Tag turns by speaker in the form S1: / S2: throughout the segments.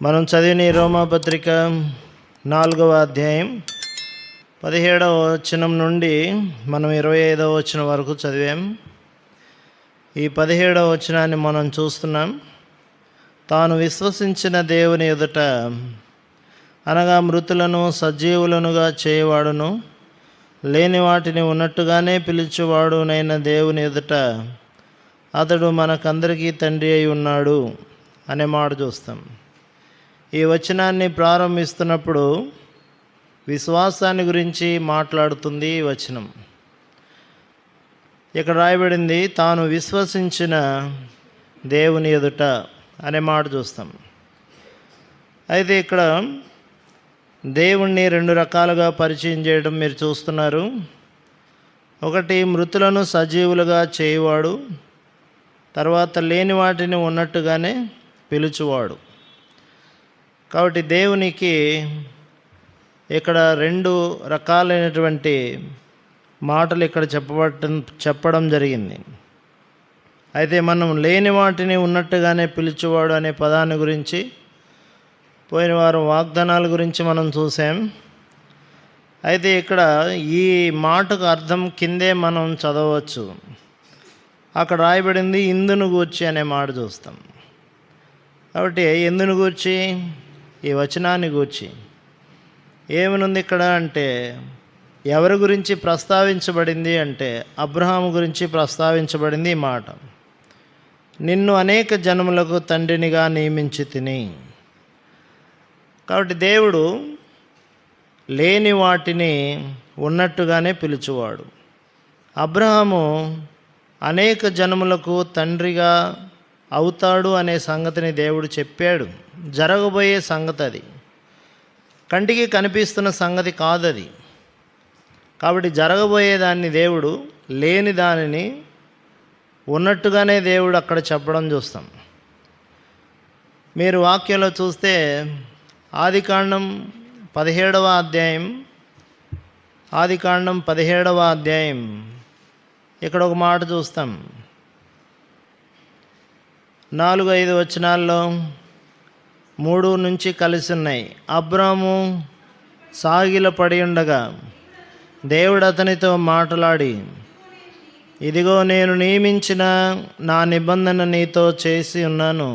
S1: మనం చదివిన రోమాపత్రిక 4వ అధ్యాయం 17వ వచనం నుండి మనం 25వ వచనం వరకు చదివాం. ఈ 17వ వచనాన్ని మనం చూస్తున్నాం. తాను విశ్వసించిన దేవుని ఎదుట అనగా మృతులను సజీవులనుగా చేయవాడును, లేని వాటిని ఉన్నట్టుగానే పిలిచేవాడునైన దేవుని ఎదుట అతడు మనకందరికీ తండ్రి అయి ఉన్నాడు అనే మాట చూస్తాం. ఈ వచనాన్ని ప్రారంభిస్తున్నప్పుడు విశ్వాసాన్ని గురించి మాట్లాడుతుంది ఈ వచనం. ఇక్కడ రాయబడింది తాను విశ్వసించిన దేవుని ఎదుట అనే మాట చూస్తాం. అయితే ఇక్కడ దేవుణ్ణి 2 రకాలుగా పరిచయం చేయడం మీరు చూస్తున్నారు. ఒకటి మృతులను సజీవులుగా చేయవాడు, తర్వాత లేని వాటిని ఉన్నట్టుగానే పిలుచువాడు. కాబట్టి దేవునికి ఇక్కడ 2 రకాలైనటువంటి మాటలు ఇక్కడ చెప్పడం జరిగింది. అయితే మనం లేని వాటిని ఉన్నట్టుగానే పిలుచువాడు అనే పదాన్ని గురించి పోయిన వారం వాగ్దానాల గురించి మనం చూసాం. అయితే ఇక్కడ ఈ మాటకు అర్థం కిందే మనం చదవచ్చు. అక్కడ రాయబడింది ఇందును గూర్చి అనే మాట చూస్తాం. కాబట్టి ఎందును గూర్చి, ఈ వచనాన్ని గూర్చి ఏమనుంది ఇక్కడ అంటే, ఎవరి గురించి ప్రస్తావించబడింది అంటే అబ్రహాము గురించి ప్రస్తావించబడింది ఈ మాట. నిన్ను అనేక జనములకు తండ్రినిగా నియమించి తిని. కాబట్టి దేవుడు లేని వాటిని ఉన్నట్టుగానే పిలుచువాడు. అబ్రహాము అనేక జనములకు తండ్రిగా అవుతాడు అనే సంగతిని దేవుడు చెప్పాడు. జరగబోయే సంగతి అది, కంటికి కనిపిస్తున్న సంగతి కాదు అది. కాబట్టి జరగబోయేదాన్ని దేవుడు లేని దానిని ఉన్నట్టుగానే దేవుడు అక్కడ చెప్పడం చూస్తాం. మీరు వాక్యంలో చూస్తే ఆదికాండం 17వ అధ్యాయం ఇక్కడ ఒక మాట చూస్తాం. 4-5 వచనాల్లో 3 నుంచి కలిసి ఉన్నాయి. అబ్రాము సాగిలపడి ఉండగా దేవుడు అతనితో మాట్లాడి, ఇదిగో నేను నియమించిన నా నిబంధన నీతో చేసి ఉన్నాను,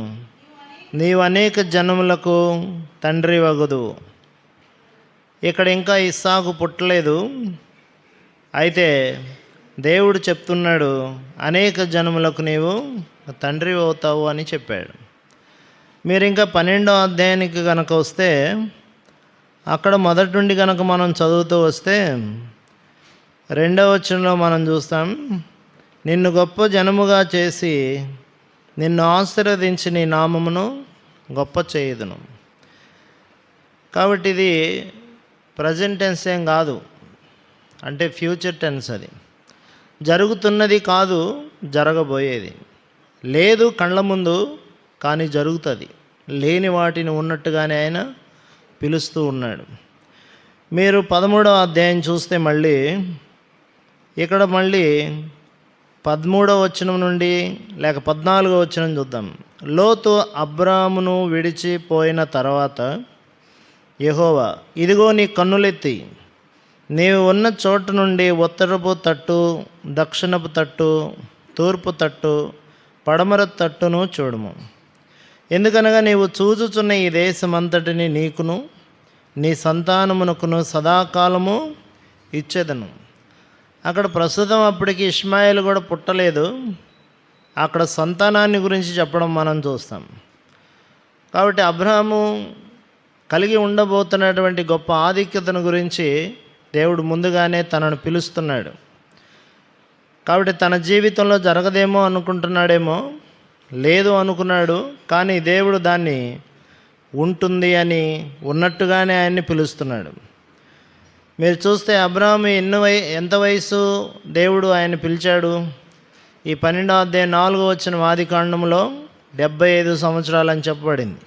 S1: నీవు అనేక జనములకు తండ్రి వగుదువు. ఇక్కడ ఇంకా ఇస్సాకు పుట్టలేదు. అయితే దేవుడు చెప్తున్నాడు అనేక జనములకు నీవు తండ్రి అవుతావు అని చెప్పాడు. మీరు ఇంకా 12వ అధ్యాయానికి కనుక వస్తే, అక్కడ మొదటి నుండి కనుక మనం చదువుతూ వస్తే 2వ వచనంలో మనం చూస్తాం, నిన్ను గొప్ప జనముగా చేసి నిన్ను ఆశీర్వదించి నీ నామమును గొప్ప చేయుదును. కాబట్టి ఇది ప్రజెంట్ టెన్స్ ఏం కాదు, అంటే ఫ్యూచర్ టెన్స్. అది జరుగుతున్నది కాదు, జరగబోయేది. లేదు కళ్ళ ముందు, కానీ జరుగుతుంది. లేని వాటిని ఉన్నట్టుగానే ఆయన పిలుస్తూ ఉన్నాడు. మీరు 13వ అధ్యాయం చూస్తే మళ్ళీ ఇక్కడ 13వ వచనం నుండి లేక 14వ వచనం చూద్దాం. లోతు అబ్రామును విడిచిపోయిన తర్వాత యెహోవా, ఇదిగో నీ కన్నులెత్తి నీవు ఉన్న చోటు నుండి ఉత్తరపు తట్టు, దక్షిణపు తట్టు, తూర్పు తట్టు, పడమర తట్టును చూడుము. ఎందుకనగా నీవు చూచుచున్న ఈ దేశమంతటిని నీకును నీ సంతానమునకును సదాకాలము ఇచ్చేదను. అక్కడ ప్రస్తుతం అప్పటికి ఇష్మాయేలు కూడా పుట్టలేదు. అక్కడ సంతానాన్ని గురించి చెప్పడం మనం చూస్తాం. కాబట్టి అబ్రహాము కలిగి ఉండబోతున్నటువంటి గొప్ప ఆధిక్యతను గురించి దేవుడు ముందుగానే తనను పిలుస్తున్నాడు. కాబట్టి తన జీవితంలో జరగదేమో అనుకుంటున్నాడేమో, లేదు అనుకున్నాడు. కానీ దేవుడు దాన్ని ఉంటుంది అని ఉన్నట్టుగానే ఆయన్ని పిలుస్తున్నాడు. మీరు చూస్తే అబ్రహాము ఎంత వయసు దేవుడు ఆయన పిలిచాడు? ఈ 12వ అధ్యాయం 4వ వచనం ఆదికాండంలో 75 సంవత్సరాలు అని చెప్పబడింది.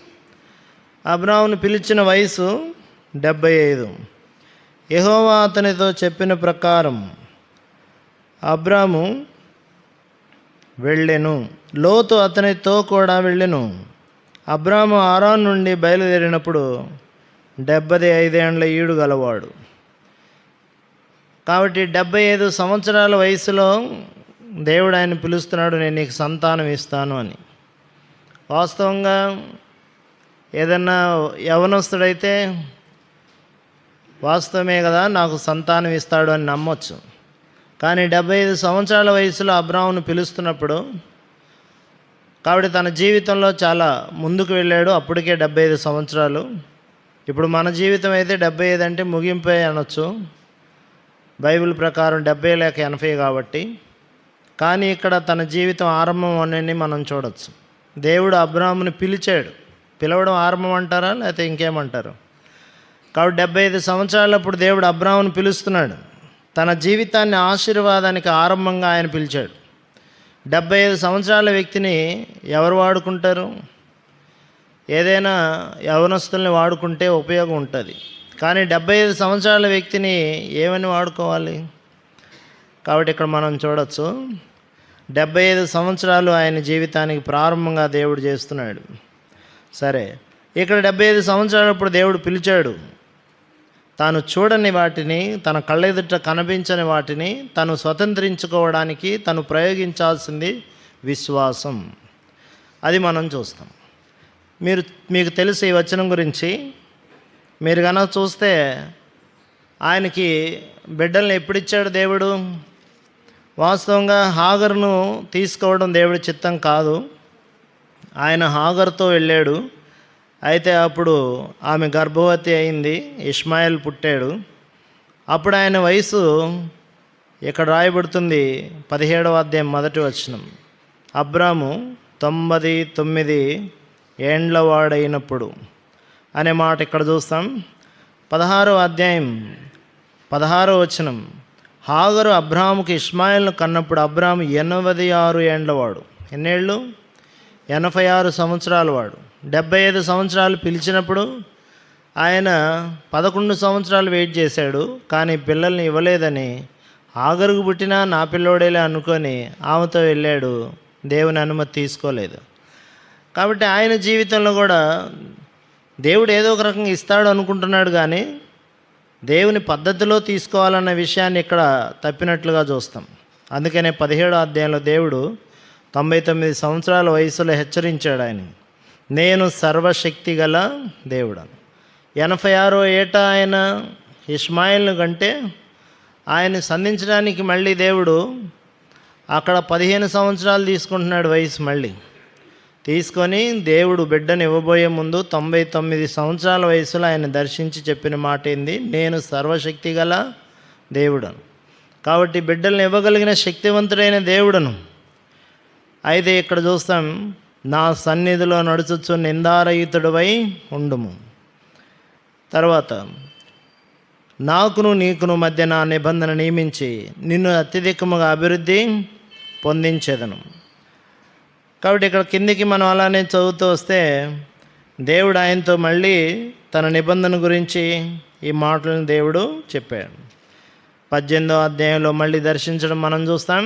S1: అబ్రహామును పిలిచిన వయసు 75. యెహోవా అతనితో చెప్పిన ప్రకారం అబ్రాము వెళ్ళెను, లోతు అతనితో కూడా వెళ్ళెను. అబ్రాము హారాను నుండి బయలుదేరినప్పుడు 75 ఏండ్ల ఈడు గలవాడు. కాబట్టి 75 సంవత్సరాల వయసులో దేవుడు ఆయన పిలుస్తున్నాడు, నేను నీకు సంతానం ఇస్తాను అని. వాస్తవంగా ఏదన్నా యవనస్తుడైతే వాస్తవమే కదా, నాకు సంతానం ఇస్తాడు అని నమ్మొచ్చు. కానీ 75 సంవత్సరాల వయసులో అబ్రామును పిలుస్తున్నప్పుడు, కాబట్టి తన జీవితంలో చాలా ముందుకు వెళ్ళాడు. అప్పటికే 75 సంవత్సరాలు. ఇప్పుడు మన జీవితం అయితే 75 అంటే ముగింపే అనొచ్చు, బైబిల్ ప్రకారం 70 లేక 80 కాబట్టి. కానీ ఇక్కడ తన జీవితం ఆరంభం అనేది మనం చూడవచ్చు. దేవుడు అబ్రాముని పిలిచాడు. పిలవడం ఆరంభం అంటారా లేకపోతే ఇంకేమంటారు? కాబట్టి 75 సంవత్సరాలప్పుడు దేవుడు అబ్రాముని పిలుస్తున్నాడు. తన జీవితాన్ని ఆశీర్వాదానికి ఆరంభంగా ఆయన పిలిచాడు. 75 సంవత్సరాల వ్యక్తిని ఎవరు వాడుకుంటారు? ఏదైనా యవనస్తుల్ని వాడుకుంటే ఉపయోగం ఉంటుంది. కానీ 75 సంవత్సరాల వ్యక్తిని ఏమని వాడుకోవాలి? కాబట్టి ఇక్కడ మనం చూడవచ్చు, 75 సంవత్సరాలు ఆయన జీవితానికి ప్రారంభంగా దేవుడు చేస్తున్నాడు. సరే, ఇక్కడ 75 సంవత్సరాలప్పుడు దేవుడు పిలిచాడు. తాను చూడని వాటిని, తన కళ్ళెదుట కనిపించని వాటిని తను స్వతంత్రించుకోవడానికి తను ప్రయోగించాల్సింది విశ్వాసం. అది మనం చూస్తాం. మీకు తెలుసు ఈ వచనం గురించి. మీరు కనుక చూస్తే ఆయనకి బిడ్డల్ని ఎప్పుడిచ్చాడు దేవుడు? వాస్తవంగా హాగరును తీసుకోవడం దేవుడి చిత్తం కాదు. ఆయన హాగరుతో వెళ్ళాడు. అయితే అప్పుడు ఆమె గర్భవతి అయింది, ఇష్మాయిల్ పుట్టాడు. అప్పుడు ఆయన వయసు ఇక్కడ రాయబడుతుంది 17వ అధ్యాయం 1వ వచనం. అబ్రాము 99 ఏండ్ల వాడైనప్పుడు అనే మాట ఇక్కడ చూస్తాం. 16వ అధ్యాయం 16వ వచనం. హాగరు అబ్రాముకి ఇష్మాయిల్ను కన్నప్పుడు అబ్రాము 86 ఏండ్ల వాడు. ఎన్నేళ్ళు? 86 సంవత్సరాల వాడు. 75 సంవత్సరాలు పిలిచినప్పుడు ఆయన 11 సంవత్సరాలు వెయిట్ చేశాడు. కానీ పిల్లల్ని ఇవ్వలేదని హాగరుకు పుట్టినా నా పిల్లోడేలే అనుకొని ఆమెతో వెళ్ళాడు. దేవుని అనుమతి తీసుకోలేదు. కాబట్టి ఆయన జీవితంలో కూడా దేవుడు ఏదో ఒక రకంగా ఇస్తాడు అనుకుంటున్నాడు, కానీ దేవుని పద్ధతిలో తీసుకోవాలన్న విషయాన్ని ఇక్కడ తప్పినట్లుగా చూస్తాం. అందుకనే 17వ అధ్యాయంలో దేవుడు 99 సంవత్సరాల వయసులో హెచ్చరించాడు ఆయన, నేను సర్వశక్తి గల దేవుడను. 86వ ఏట ఆయన ఇష్మాయిల్ను కంటే ఆయన సంధించడానికి మళ్ళీ దేవుడు అక్కడ 15 సంవత్సరాలు తీసుకుంటున్నాడు వయసు. మళ్ళీ తీసుకొని దేవుడు బిడ్డను ఇవ్వబోయే ముందు 99 సంవత్సరాల వయసులో ఆయన దర్శించి చెప్పిన మాట ఏంది? నేను సర్వశక్తి గల దేవుడను. కాబట్టి బిడ్డలను ఇవ్వగలిగిన శక్తివంతుడైన దేవుడను. అయితే ఇక్కడ చూస్తాం, నా సన్నిధిలో నడుచుచు నిందారహితుడివై ఉండుము. తర్వాత నాకును నీకును మధ్య నా నిబంధన నియమించి నిన్ను అత్యధికముగా అభివృద్ధి పొందించేదను. కాబట్టి ఇక్కడ కిందికి మనం అలానే చదువుతూ వస్తే దేవుడు ఆయనతో మళ్ళీ తన నిబంధన గురించి ఈ మాటలను దేవుడు చెప్పాడు. 18వ అధ్యాయంలో మళ్ళీ దర్శించడం మనం చూస్తాం.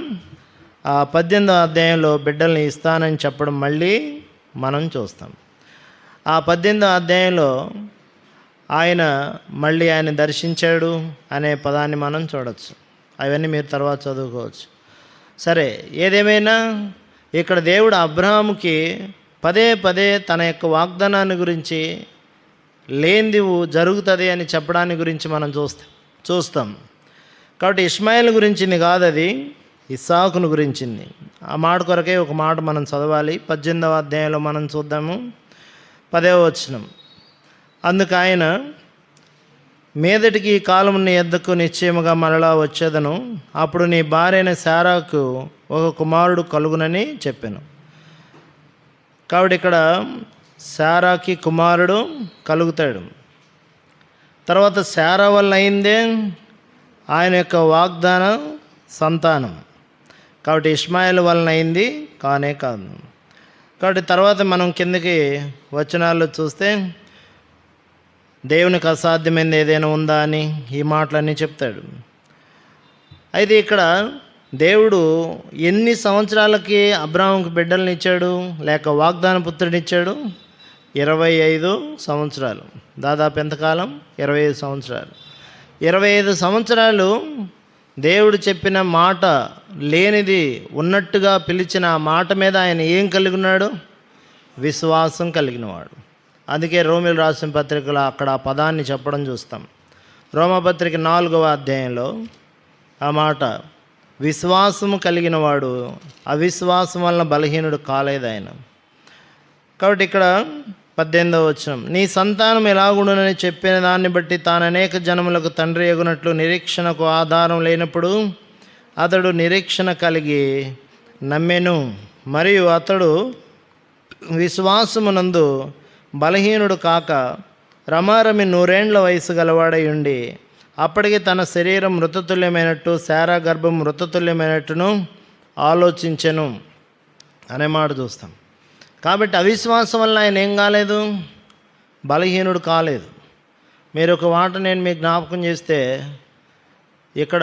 S1: ఆ 18వ అధ్యాయంలో బిడ్డల్ని ఇస్తానని చెప్పడం మళ్ళీ మనం చూస్తాం. ఆ 18వ అధ్యాయంలో ఆయన మళ్ళీ ఆయన దర్శించాడు అనే పదాన్ని మనం చూడవచ్చు. అవన్నీ మీరు తర్వాత చదువుకోవచ్చు. సరే, ఏదేమైనా ఇక్కడ దేవుడు అబ్రాహాముకి పదే పదే తన యొక్క వాగ్దానాన్ని గురించి లేనిది జరుగుతుంది అని చెప్పడాన్ని గురించి మనం చూస్తాం. కాబట్టి ఇష్మాయిల్ గురించింది కాదు, అది ఇస్సాకును గురించింది. ఆ మాట కొరకే ఒక మాట మనం చదవాలి. 18వ అధ్యాయంలో మనం చూద్దాము, 10వ వచనం. అందుకు ఆయన, మీదటికి ఈ కాలం నీ యొద్దకు నిశ్చయముగా మరలా వచ్చేదను, అప్పుడు నీ భార్యైన శారాకు ఒక కుమారుడు కలుగునని చెప్పాను. కాబట్టి ఇక్కడ శారాకి కుమారుడు కలుగుతాడు. తర్వాత శారా వల్ల అయిందే ఆయన యొక్క వాగ్దాన సంతానం. కాబట్టి ఇష్మాయిల్ వలన అయింది కానే కాదు. కాబట్టి తర్వాత మనం కిందకి వచనాల్లో చూస్తే దేవునికి అసాధ్యమైనది ఏదైనా ఉందా అని ఈ మాటలన్నీ చెప్తాడు. అయితే ఇక్కడ దేవుడు ఎన్ని సంవత్సరాలకి అబ్రాహాముకి బిడ్డల్ని ఇచ్చాడు, లేక వాగ్దాన పుత్రుడిని ఇచ్చాడు? 25 సంవత్సరాలు. దాదాపు ఎంతకాలం? 25 సంవత్సరాలు. 25 సంవత్సరాలు దేవుడు చెప్పిన మాట లేనిది ఉన్నట్టుగా పిలిచిన ఆ మాట మీద ఆయన ఏం కలిగి ఉన్నాడు? విశ్వాసం కలిగినవాడు. అందుకే రోమీయులు రాసిన పత్రికలో అక్కడ ఆ పదాన్ని చెప్పడం చూస్తాం. రోమపత్రిక 4వ అధ్యాయంలో ఆ మాట, విశ్వాసము కలిగినవాడు అవిశ్వాసం వలన బలహీనుడు కాలేదు ఆయన. కాబట్టి ఇక్కడ 18వ వచనం, నీ సంతానం ఎలాగుండునని చెప్పిన దాన్ని బట్టి తాను అనేక జనములకు తండ్రి ఎగునట్లు నిరీక్షణకు ఆధారం లేనప్పుడు అతడు నిరీక్షణ కలిగి నమ్మెను. మరియు అతడు విశ్వాసమునందు బలహీనుడు కాక రమారమి 100 ఏండ్ల వయసు గలవాడై ఉండి అప్పటికి తన శరీరం మృతతుల్యమైనట్టు శారా గర్భం మృతతుల్యమైనట్టును ఆలోచించెను అనే మాట చూస్తాం. కాబట్టి అవిశ్వాసం వల్ల ఆయన ఏం కాలేదు? బలహీనుడు కాలేదు. మీరు ఒక మాట నేను మీకు జ్ఞాపకం చేస్తే, ఇక్కడ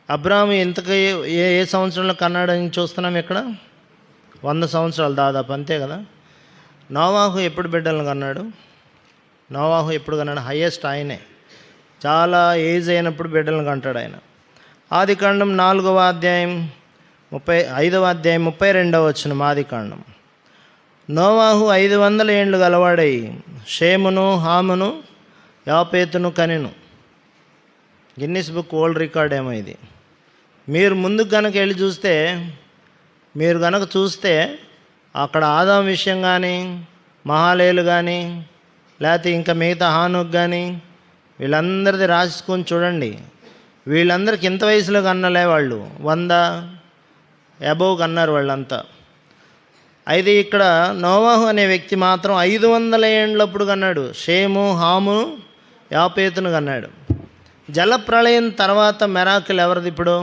S1: అబ్రాహాము ఎంతకు ఏ సంవత్సరంలో కన్నాడని చూస్తున్నాం. ఇక్కడ 100 సంవత్సరాలు దాదాపు, అంతే కదా. నోవాహు ఎప్పుడు బిడ్డలను కన్నాడు? నోవాహు ఎప్పుడు కన్నాడు? హయ్యెస్ట్ ఆయనే. చాలా ఏజ్ అయినప్పుడు బిడ్డలను కంటాడు ఆయన. ఆదికాండం 4వ అధ్యాయం 32వ వచనం. ఆదికాండం, నోవాహు 500 ఏండ్లు గలవాడై షేమును హామును యాపేతును కనెను. గిన్నిస్ బుక్ వరల్డ్ రికార్డ్ ఏమో ఇది. మీరు ముందుకు కనుక వెళ్ళి చూస్తే, మీరు కనుక చూస్తే అక్కడ ఆదాం విషయం కానీ, మహాలేలు కానీ, లేకపోతే ఇంకా మిగతా హానుక్ కానీ, వీళ్ళందరిది రాసుకొని చూడండి. వీళ్ళందరికీ ఇంత వయసులో కన్నలే, వాళ్ళు 100 అబోవ్ కన్నారు వాళ్ళంతా. అయితే ఇక్కడ నోవాహు అనే వ్యక్తి మాత్రం 500 ఏండ్లప్పుడు కన్నాడు. షేము హాము యాపేతును కన్నాడు. జలప్రళయం తర్వాత మెరాకిల్ ఎవరిది? ఇప్పుడు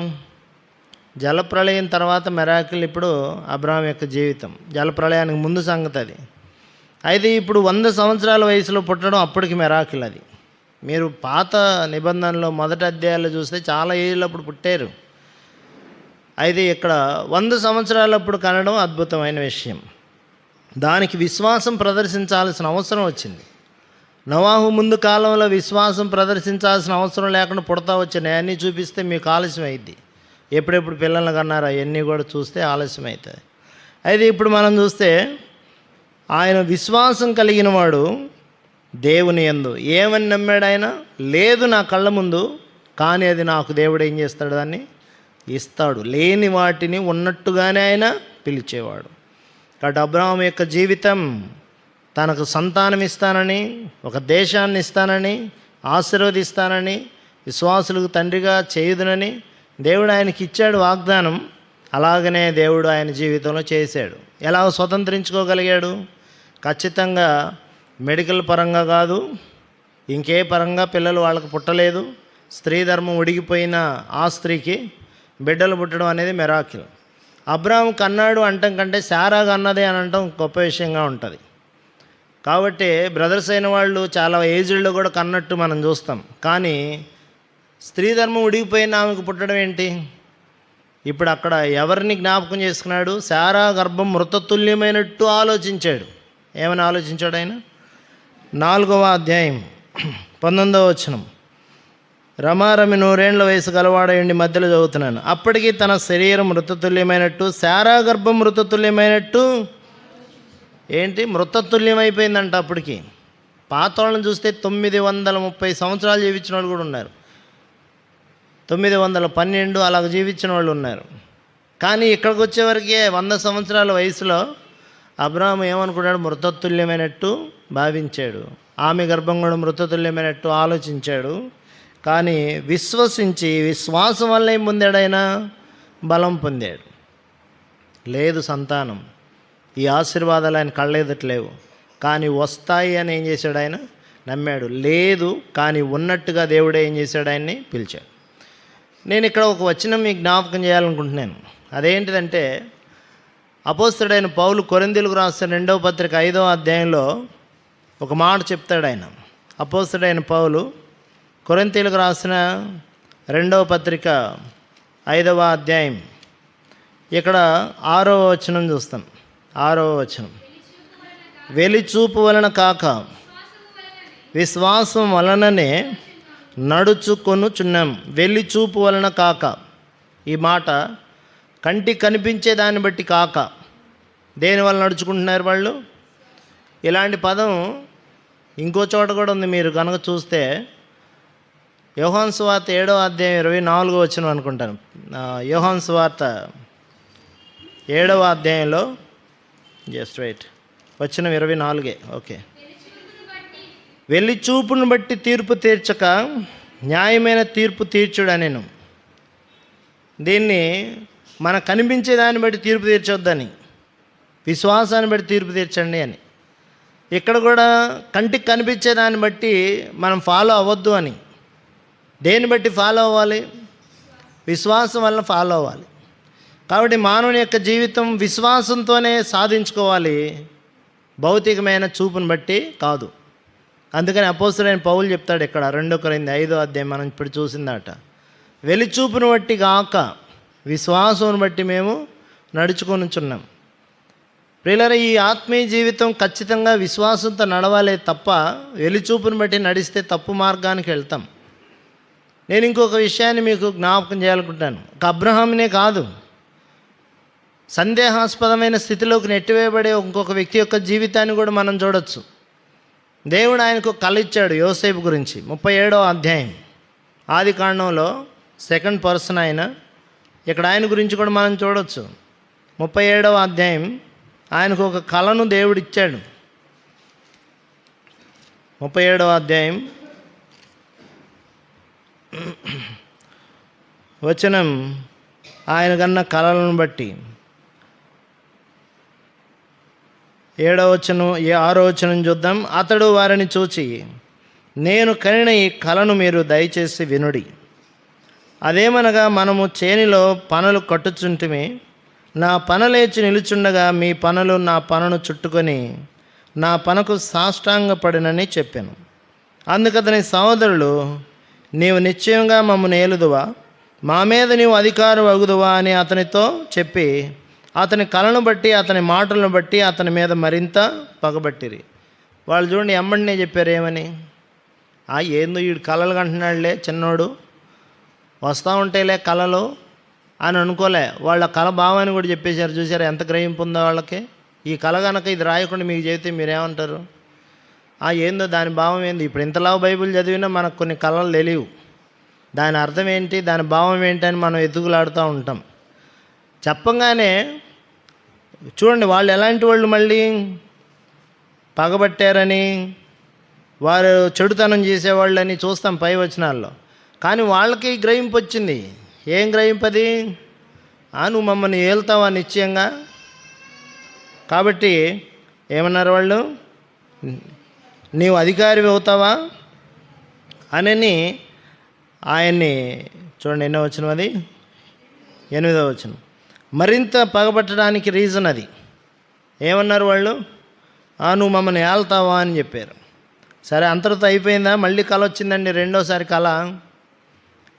S1: జలప్రళయం తర్వాత మెరాకిల్ ఇప్పుడు అబ్రాహాం యొక్క జీవితం. జలప్రళయానికి ముందు సంగతి అది. అయితే ఇప్పుడు 100 సంవత్సరాల వయసులో పుట్టడం అప్పటికి మెరాకిల్ అది. మీరు పాత నిబంధనలో మొదటి అధ్యాయాలు చూస్తే చాలా ఏళ్ళప్పుడు పుట్టారు. అయితే ఇక్కడ 100 సంవత్సరాలప్పుడు కనడం అద్భుతమైన విషయం. దానికి విశ్వాసం ప్రదర్శించాల్సిన అవసరం వచ్చింది. నోవాహు ముందు కాలంలో విశ్వాసం ప్రదర్శించాల్సిన అవసరం లేకుండా పుడతా వచ్చినాయి. అన్నీ చూపిస్తే మీకు ఆలస్యం అయింది. ఎప్పుడెప్పుడు పిల్లలు కన్నారు అవన్నీ కూడా చూస్తే ఆలస్యం అవుతుంది. అయితే ఇప్పుడు మనం చూస్తే ఆయన విశ్వాసం కలిగిన వాడు దేవుని యందు ఏమని నమ్మాడు? ఆయన లేదు నా కళ్ళ ముందు, కానీ అది నాకు దేవుడు ఏం చేస్తాడు? దాన్ని ఇస్తాడు. లేని వాటిని ఉన్నట్టుగానే ఆయన పిలిచేవాడు. కాబట్టి అబ్రాహాము యొక్క జీవితం తనకు సంతానం ఇస్తానని, ఒక దేశాన్ని ఇస్తానని, ఆశీర్వదిస్తానని, విశ్వాసులకు తండ్రిగా చేయుదునని దేవుడు ఆయనకి ఇచ్చాడు వాగ్దానం. అలాగనే దేవుడు ఆయన జీవితంలో చేశాడు. ఎలా స్వతంత్రించుకోగలిగాడు? ఖచ్చితంగా మెడికల్ పరంగా కాదు, ఇంకే పరంగా పిల్లలు వాళ్ళకు పుట్టలేదు. స్త్రీ ధర్మం ఉడిగిపోయిన ఆ స్త్రీకి బిడ్డలు పుట్టడం అనేది మెరాకిల్. అబ్రాహాము కన్నాడు అంటం కంటే శారా కన్నదే అని అంటాం గొప్ప విషయంగా ఉంటుంది. కాబట్టి బ్రదర్స్ అయిన వాళ్ళు చాలా ఏజ్డ్లో కూడా కన్నట్టు మనం చూస్తాం. కానీ స్త్రీ ధర్మం ఉడిగిపోయిన ఆమెకు పుట్టడం ఏంటి? ఇప్పుడు అక్కడ ఎవరిని జ్ఞాపకం చేసుకున్నాడు? శారా గర్భం మృతతుల్యమైనట్టు ఆలోచించాడు. ఏమని ఆలోచించాడు ఆయన? 4వ అధ్యాయం 19వ వచనం, రమారమి 100 ఏండ్ల వయసు గలవాడయండి. మధ్యలో చదువుతున్నాను. అప్పటికి తన శరీరం మృతతుల్యమైనట్టు శారా గర్భం మృతతుల్యమైనట్టు. ఏంటి? మృతతుల్యమైపోయిందంట. అప్పటికి పాత వాళ్ళని చూస్తే 930 సంవత్సరాలు జీవించిన వాళ్ళు కూడా ఉన్నారు. 912 అలాగ జీవించిన వాళ్ళు ఉన్నారు. కానీ ఇక్కడికి వచ్చేవరకే 100 సంవత్సరాల వయసులో అబ్రాహాము ఏమనుకున్నాడు? మృతతుల్యమైనట్టు భావించాడు. ఆమె గర్భం కూడా మృతతుల్యమైనట్టు ఆలోచించాడు. కానీ విశ్వసించి విశ్వాసం వల్ల ఏం పొందాడు? ఆయన బలం పొందాడు. లేదు సంతానం, ఈ ఆశీర్వాదాలు ఆయన కళ్ళెదట్లేవు, కానీ వస్తాయి అని ఏం చేశాడు? ఆయన నమ్మాడు. లేదు కానీ ఉన్నట్టుగా దేవుడే ఏం చేశాడు? ఆయన్ని పిలిచాడు. నేను ఇక్కడ ఒక వచనం మీకు జ్ఞాపకం చేయాలనుకుంటున్నాను. అదేంటిదంటే, అపోస్తలుడైన పౌలు కొరింథీయులకు రాసిన 2వ పత్రిక 5వ అధ్యాయంలో ఒక మాట చెప్తాడు ఆయన. అపోస్తలుడైన పౌలు కొరింథీయులకు రాసిన 2వ పత్రిక 5వ అధ్యాయం ఇక్కడ 6వ వచనం చూస్తాం. 6వ వచనం, వెలిచూపు వలన కాక విశ్వాసం వలననే నడుచుకొనుచున్నాం. వెలిచూపు వలన కాక, ఈ మాట కంటికి కనిపించే దాన్ని బట్టి కాక, దేనివల్ల నడుచుకుంటున్నారు వాళ్ళు? ఇలాంటి పదం ఇంకో చోట కూడా ఉంది. మీరు కనుక చూస్తే యోహాను సువార్త 7వ అధ్యాయం 24వ వచనం అనుకుంటాను. యోహాను సువార్త 7వ అధ్యాయంలో జస్ట్ రైట్ వచనం 24. ఓకే. వెలిచూపును బట్టి తీర్పు తీర్చక న్యాయమైన తీర్పు తీర్చుడనెను. దీన్ని మన కనిపించే దాన్ని బట్టి తీర్పు తీర్చొద్దని, విశ్వాసాన్ని బట్టి తీర్పు తీర్చండి అని. ఇక్కడ కూడా కంటికి కనిపించే దాన్ని బట్టి మనం ఫాలో అవ్వద్దు అని. దేన్ని బట్టి ఫాలో అవ్వాలి? విశ్వాసం వల్ల ఫాలో అవ్వాలి. కాబట్టి మానవుని యొక్క జీవితం విశ్వాసంతోనే సాధించుకోవాలి, భౌతికమైన చూపును బట్టి కాదు. అందుకని అపోస్తలుడైన పౌలు చెప్తాడు ఇక్కడ 2 కొరింథీ 5వ అధ్యాయం మనం ఇప్పుడు చూసిందట. వెలిచూపును బట్టి కాక విశ్వాసం బట్టి మేము నడుచుకొనుచున్నాం. ప్రియులారా, ఈ ఆత్మీయ జీవితం ఖచ్చితంగా విశ్వాసంతో నడవాలే తప్ప వెలిచూపును బట్టి నడిస్తే తప్పు మార్గానికి వెళ్తాం. నేను ఇంకొక విషయాన్ని మీకు జ్ఞాపకం చేయాలనుకుంటాను. ఒక అబ్రహామునే కాదు, సందేహాస్పదమైన స్థితిలోకి నెట్టివేయబడే ఇంకొక వ్యక్తి యొక్క జీవితాన్ని కూడా మనం చూడొచ్చు. దేవుడు ఆయనకు కళ ఇచ్చాడు యోసేపు గురించి. 37వ అధ్యాయం ఆది కాండంలో 2nd పర్సన్ ఆయన. ఇక్కడ ఆయన గురించి కూడా మనం చూడొచ్చు. 37వ అధ్యాయం ఆయనకు ఒక కళను దేవుడు ఇచ్చాడు. 37వ అధ్యాయం వచనం ఆయన కన్న కళలను బట్టి 7వ వచనం 6వ వచనం చూద్దాం. అతడు వారిని చూచి, నేను కనిన ఈ కళను మీరు దయచేసి వినుడి. అదేమనగా, మనము చేనిలో పనలు కట్టుచుంటిమి, నా పన లేచి నిలుచుండగా మీ పనులు నా పనను చుట్టుకొని నా పనకు సాష్టాంగపడినని చెప్పాను. అందుకతని సహోదరులు, నీవు నిశ్చయంగా మమ్మల్ని ఏలుదువా, మా మీద నీవు అధికారం అగుదువా అని అతనితో చెప్పి అతని కళను బట్టి అతని మాటలను బట్టి అతని మీద మరింత పగబట్టిరి. వాళ్ళు చూడండి ఎమ్మడినే చెప్పారు ఏమని, ఏందో వీడు కళలు కంటున్నాడులే, చిన్నోడు వస్తూ ఉంటేలే కళలు అని అనుకోలే. వాళ్ళ కళ భావాన్ని కూడా చెప్పేశారు. చూసారు ఎంత గ్రహింపు ఉందో వాళ్ళకి. ఈ కళ కనుక ఇది రాయకుండా మీకు చెబితే మీరేమంటారు? ఏందో దాని భావం ఏంది? ఇప్పుడు ఇంతలా బైబిల్ చదివినా మనకు కొన్ని కళలు తెలియవు, దాని అర్థం ఏంటి, దాని భావం ఏంటి అని మనం ఎత్తుకులాడుతూ ఉంటాం. చెప్పంగానే చూడండి వాళ్ళు ఎలాంటి వాళ్ళు, మళ్ళీ పగబట్టారని, వారు చెడుతనం చేసేవాళ్ళని చూస్తాం పై వచనాల్లో. కానీ వాళ్ళకి గ్రహింపు వచ్చింది. ఏం గ్రహింపు అది? నువ్వు మమ్మల్ని ఏలుతావా నిశ్చయంగా. కాబట్టి ఏమన్నారు వాళ్ళు, నీవు అధికారి అవుతావా అని ఆయన్ని చూడండి. ఎన్నో వచనం అది? 8వ వచనం. మరింత పగబట్టడానికి రీజన్ అది. ఏమన్నారు వాళ్ళు? నువ్వు మమ్మల్ని ఏళ్తావా అని చెప్పారు. సరే, అంతటితో అయిపోయిందా? మళ్ళీ కళ వచ్చిందండి, రెండోసారి కళ.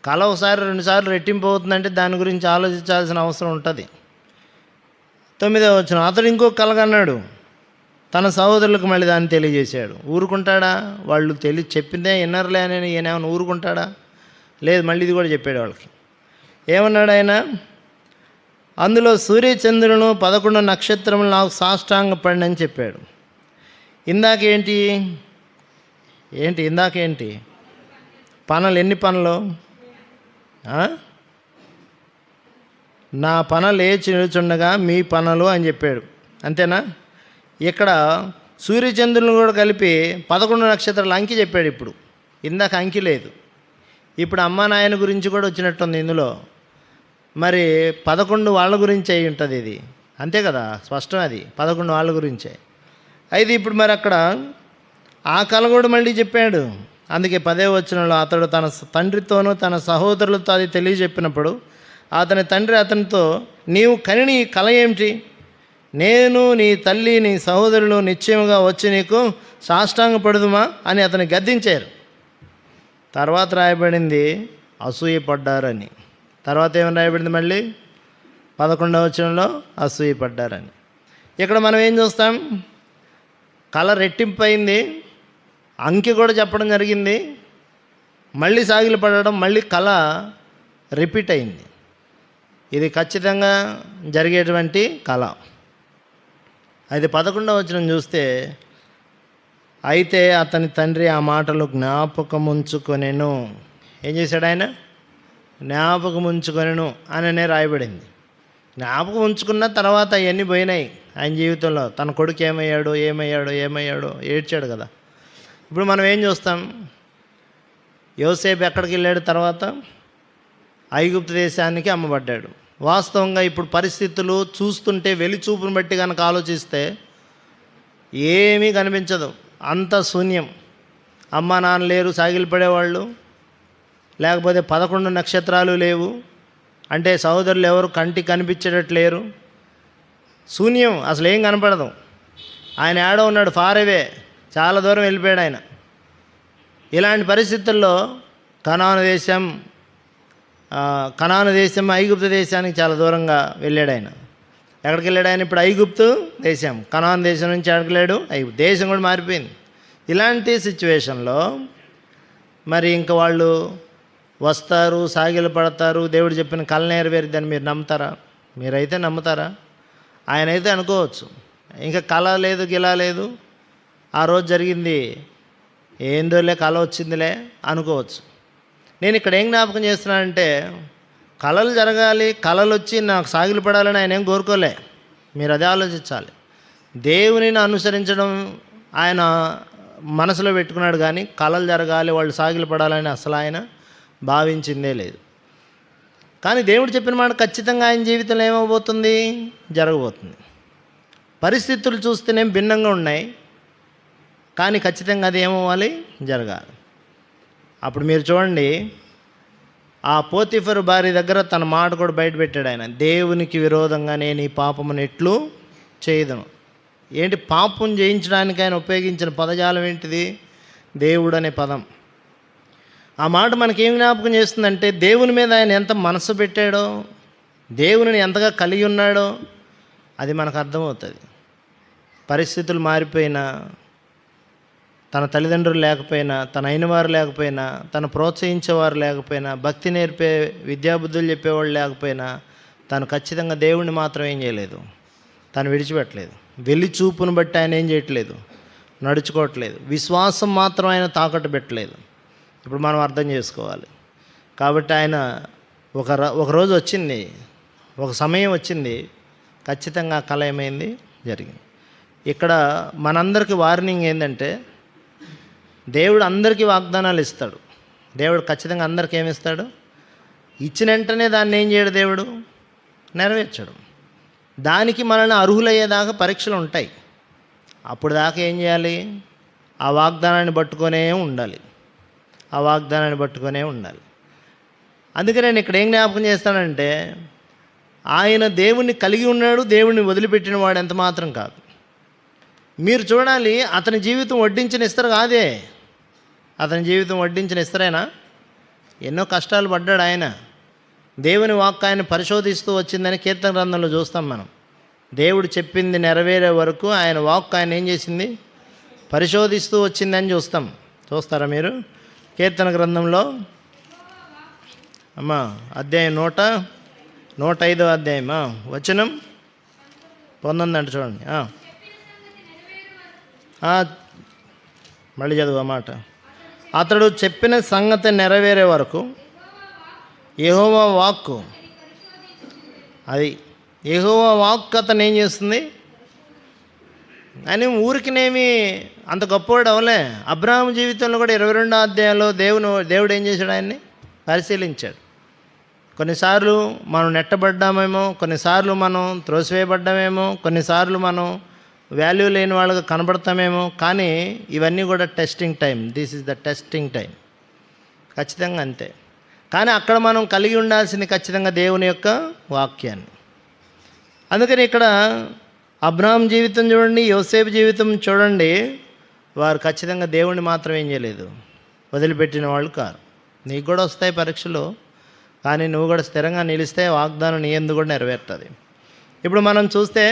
S1: కళ ఒకసారి 2 సార్లు రెట్టింపు అవుతుందంటే దాని గురించి ఆలోచించాల్సిన అవసరం ఉంటుంది. 9వ వచనం. అతడు ఇంకో కలగన్నాడు, తన సహోదరులకు మళ్ళీ దాన్ని తెలియజేశాడు. ఊరుకుంటాడా? వాళ్ళు చెప్పిందే విన్నర్లే అని ఈయనేమన్నా ఊరుకుంటాడా? లేదు, మళ్ళీ ఇది కూడా చెప్పాడు వాళ్ళకి. ఏమన్నాడు ఆయన? అందులో సూర్యచంద్రులను 11 నక్షత్రములు నాకు సాష్టాంగపడి అని చెప్పాడు. ఇందాకేంటి పనులు? ఎన్ని పనులు? నా పన లేచి నిలుచుండగా మీ పనులు అని చెప్పాడు. అంతేనా? ఇక్కడ సూర్యచంద్రులను కూడా కలిపి 11 నక్షత్రాల అంకి చెప్పాడు. ఇప్పుడు ఇందాక అంకి లేదు. ఇప్పుడు అమ్మ నాయన గురించి కూడా వచ్చినట్టుంది ఇందులో. మరి 11 వాళ్ళ గురించి అయి ఉంటుంది ఇది, అంతే కదా? స్పష్టం, అది 11 వాళ్ళ గురించే. అయితే ఇప్పుడు మరి అక్కడ ఆ కళ కూడా మళ్ళీ చెప్పాడు. అందుకే 10వ వచనంలో అతడు తన తండ్రితోనూ తన సహోదరులతో అది తెలియజెప్పినప్పుడు అతని తండ్రి అతనితో, నీవు కనిన ఈ కళ ఏమిటి? నేను నీ తల్లి నీ సహోదరులు నిశ్చయముగా వచ్చి నీకు సాష్టాంగపడుదుమా అని అతని గద్దించారు. తర్వాత రాయబడింది అసూయపడ్డారని. తర్వాత ఏమని రాయబడింది? మళ్ళీ 11వ వచనంలో అసూయపడ్డారని. ఇక్కడ మనం ఏం చూస్తాం? కళ రెట్టింపైంది, అంకె కూడా చెప్పడం జరిగింది, మళ్ళీ సాగిలు పడడం, మళ్ళీ కళ రిపీట్ అయింది. ఇది ఖచ్చితంగా జరిగేటువంటి కళ. అది 11వ వచనం చూస్తే, అయితే అతని తండ్రి ఆ మాటలు జ్ఞాపకం ఉంచుకొనెను. ఏం చేశాడు ఆయన? జ్ఞాపకం ఉంచుకొనెను అననే రాయబడింది. జ్ఞాపకం ఉంచుకున్న తర్వాత అవన్నీ పోయినాయి ఆయన జీవితంలో. తన కొడుకు ఏమయ్యాడో ఏడ్చాడు కదా. ఇప్పుడు మనం ఏం చూస్తాం? యోసేపు ఎక్కడికి వెళ్ళాడు? తర్వాత ఐగుప్తు దేశానికి అమ్మబడ్డాడు. వాస్తవంగా ఇప్పుడు పరిస్థితులు చూస్తుంటే, వెలిచూపును బట్టి కనుక ఆలోచిస్తే ఏమీ కనిపించదు, అంత శూన్యం. అమ్మ నాన్న లేరు, సాగిలి పడేవాళ్ళు, లేకపోతే 11 నక్షత్రాలు లేవు, అంటే సహోదరులు ఎవరు కంటికి కనిపించేటట్టు లేరు, శూన్యం, అసలు ఏం కనపడదు. ఆయన ఏడో ఉన్నాడు, ఫారవే, చాలా దూరం వెళ్ళిపోయాడు ఆయన. ఇలాంటి పరిస్థితుల్లో కనాను దేశం ఐగుప్తు దేశానికి చాలా దూరంగా వెళ్ళాడు ఆయన. ఎక్కడికి వెళ్ళాడు ఆయన? ఇప్పుడు ఐగుప్తు దేశం, కనాను దేశం నుంచి ఎక్కడికి వెళ్ళాడు? ఐగుప్తు దేశం కూడా మారిపోయింది. ఇలాంటి సిచ్యువేషన్లో మరి ఇంకా వాళ్ళు వస్తారు, సాగిలు పడతారు, దేవుడు చెప్పిన కళ నెరవేరుద్దని మీరు నమ్ముతారా? మీరైతే నమ్ముతారా? ఆయన అయితే అనుకోవచ్చు, ఇంకా కళ లేదు, గిలా లేదు, ఆ రోజు జరిగింది ఏందోలే, కళ వచ్చిందిలే అనుకోవచ్చు. నేను ఇక్కడ ఏం జ్ఞాపకం చేస్తున్నానంటే, కళలు జరగాలి, కళలు వచ్చి నాకు సాగిలు పడాలని ఆయన ఏం కోరుకోలే. మీరు అదే ఆలోచించాలి. దేవునిని అనుసరించడం ఆయన మనసులో పెట్టుకున్నాడు, కానీ కళలు జరగాలి, వాళ్ళు సాగిలు పడాలని అసలు ఆయన భావించిందే లేదు. కానీ దేవుడు చెప్పిన మాట ఖచ్చితంగా ఆయన జీవితంలో ఏమవబోతుంది? జరగబోతుంది. పరిస్థితులు చూస్తేనేం భిన్నంగా ఉన్నాయి, కానీ ఖచ్చితంగా అది ఏమవ్వాలి? జరగాలి. అప్పుడు మీరు చూడండి, ఆ పోతిఫరు భార్య దగ్గర తన మాట కూడా బయట పెట్టాడు ఆయన. దేవునికి విరోధంగా నేను ఈ పాపమును ఎట్లు చేయదును. ఏంటి? పాపం చేయించడానికి ఆయన ఉపయోగించిన పదజాలం ఏంటిది? దేవుడు అనే పదం. ఆ మాట మనకేం జ్ఞాపకం చేస్తుందంటే, దేవుని మీద ఆయన ఎంత మనసు పెట్టాడో, దేవునిని ఎంతగా కలిగి ఉన్నాడో అది మనకు అర్థమవుతుంది. పరిస్థితులు మారిపోయినా, తన తల్లిదండ్రులు లేకపోయినా, తన అయినవారు లేకపోయినా, తను ప్రోత్సహించేవారు లేకపోయినా, భక్తి నేర్పే విద్యాబుద్ధులు చెప్పేవాళ్ళు లేకపోయినా, తను ఖచ్చితంగా దేవుణ్ణి మాత్రం ఏం చేయలేదు, తను విడిచిపెట్టలేదు. వెళ్ళి చూపును బట్టి ఆయన ఏం చేయట్లేదు, నడుచుకోవట్లేదు. విశ్వాసం మాత్రం ఆయన తాకట్టు పెట్టలేదు. ఇప్పుడు మనం అర్థం చేసుకోవాలి. కాబట్టి ఆయన ఒక రోజు వచ్చింది, ఒక సమయం వచ్చింది, ఖచ్చితంగా కళ ఏమైంది? జరిగింది. ఇక్కడ మనందరికీ వార్నింగ్ ఏంటంటే, దేవుడు అందరికీ వాగ్దానాలు ఇస్తాడు. దేవుడు ఖచ్చితంగా అందరికీ ఏమిస్తాడు? ఇచ్చిన వెంటనే దాన్ని ఏం చేయడు, దేవుడు నెరవేర్చడు. దానికి మనల్ని అర్హులయ్యేదాకా పరీక్షలు ఉంటాయి. అప్పుడు దాకా ఏం చేయాలి? ఆ వాగ్దానాన్ని పట్టుకొనే ఉండాలి. అందుకే నేను ఇక్కడ ఏం జ్ఞాపకం చేస్తానంటే, ఆయన దేవుణ్ణి కలిగి ఉన్నాడు, దేవుణ్ణి వదిలిపెట్టిన వాడు ఎంత మాత్రం కాదు. మీరు చూడాలి, అతని జీవితం వడ్డించిన ఇస్తారు కాదే. అతని జీవితం వడ్డించిన ఇస్తారేనా? ఎన్నో కష్టాలు పడ్డాడు ఆయన. దేవుని వాక్కు ఆయన పరిశోధిస్తూ వచ్చిందని కీర్తన గ్రంథంలో చూస్తాం మనం. దేవుడు చెప్పింది నెరవేరే వరకు ఆయన వాక్కు ఆయన ఏం చేసింది? పరిశోధిస్తూ వచ్చిందని చూస్తారా మీరు? కీర్తన గ్రంథంలో అమ్మా అధ్యాయం 105వ అధ్యాయం వచనం 19 అంట చూడండి. మళ్ళీ చదువు ఆ మాట. అతడు చెప్పిన సంగతి నెరవేరే వరకు యెహోవా వాక్కు, అది యెహోవా వాక్కు అతను ఏం చేస్తుంది అని ఊరికినేమి అంత గొప్పవాడు అవలే. అబ్రాహాము జీవితంలో కూడా 22వ అధ్యాయంలో దేవుడు ఏం చేశాడు? ఆయన్ని పరిశీలించాడు. కొన్నిసార్లు మనం నెట్టబడ్డామేమో, కొన్నిసార్లు మనం త్రోసివేయబడ్డామేమో, కొన్నిసార్లు మనం వాల్యూ లేని వాళ్ళగా కనబడతామేమో, కానీ ఇవన్నీ కూడా testing time. This is the testing time. ఖచ్చితంగా అంతే. కానీ అక్కడ మనం కలిగి ఉండాల్సింది ఖచ్చితంగా దేవుని యొక్క వాక్యాన్ని. అందుకని ఇక్కడ అబ్రాహాం జీవితం చూడండి, యోసేపు జీవితం చూడండి, వారు ఖచ్చితంగా దేవుణ్ణి మాత్రం ఏం చేయలేదు, వదిలిపెట్టిన వాళ్ళు కారు. నీకు కూడా వస్తాయి పరీక్షలు, కానీ నువ్వు కూడా స్థిరంగా నిలిస్తే వాగ్దానం నీ యందు కూడా నెరవేరుతుంది. ఇప్పుడు మనం చూస్తే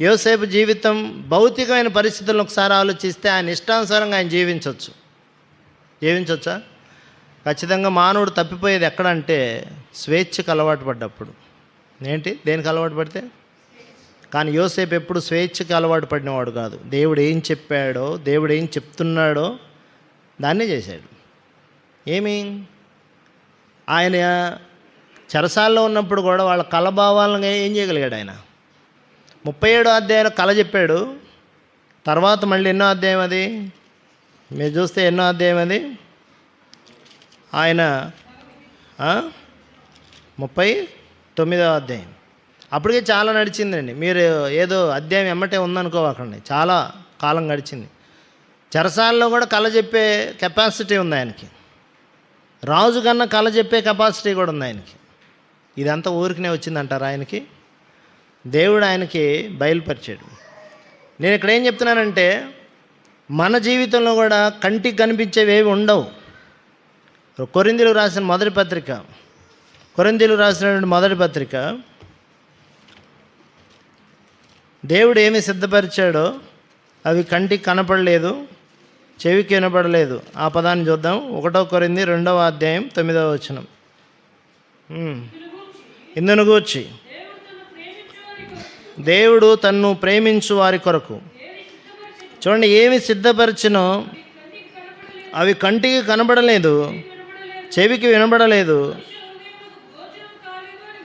S1: యోసేపు జీవితం భౌతికమైన పరిస్థితులను ఒకసారి ఆలోచిస్తే ఆయన ఇష్టానుసారంగా ఆయన జీవించవచ్చా? ఖచ్చితంగా మానవుడు తప్పిపోయేది ఎక్కడంటే స్వేచ్ఛకు అలవాటు పడ్డప్పుడు. ఏంటి, దేనికి అలవాటు పడితే? కానీ యోసేపు ఎప్పుడు స్వేచ్ఛకి అలవాటు పడినవాడు కాదు. దేవుడు ఏం చెప్పాడో, దేవుడు ఏం చెప్తున్నాడో దాన్నే చేశాడు. ఆయన చెరసాల్లో ఉన్నప్పుడు కూడా వాళ్ళ కలభావాలను ఏం చేయగలిగాడు? ఆయన 37వ అధ్యాయంలో కళ చెప్పాడు. తర్వాత మళ్ళీ ఎన్నో అధ్యాయం అది మీరు చూస్తే ఎన్నో అధ్యాయం అది ఆయన 39వ అధ్యాయం. అప్పటికే చాలా నడిచిందండి. మీరు ఏదో అధ్యాయం ఎమ్మటే ఉందనుకోవాకండి, చాలా కాలం గడిచింది. చెరసాల్లో కూడా కళ చెప్పే కెపాసిటీ ఉంది ఆయనకి. రాజు కన్నా కళ చెప్పే కెపాసిటీ కూడా ఉంది ఆయనకి. ఇదంతా ఊరికనే వచ్చిందంటారు ఆయనకి? దేవుడు ఆయనకి బయలుపరిచాడు. నేను ఇక్కడ ఏం చెప్తున్నానంటే మన జీవితంలో కూడా కంటికి కనిపించేవి ఏవి ఉండవు. కొరింథీయులకు రాసిన మొదటి పత్రిక దేవుడు ఏమి సిద్ధపరిచాడో అవి కంటికి కనపడలేదు, చెవికి వినపడలేదు. ఆ పదాన్ని చూద్దాం. 1 కొరింథీ 2వ అధ్యాయం 9వ వచనం. ఇందును గూర్చి దేవుడు తన్ను ప్రేమించు వారి కొరకు చూడండి ఏమి సిద్ధపరిచినో అవి కంటికి కనబడలేదు, చెవికి వినబడలేదు.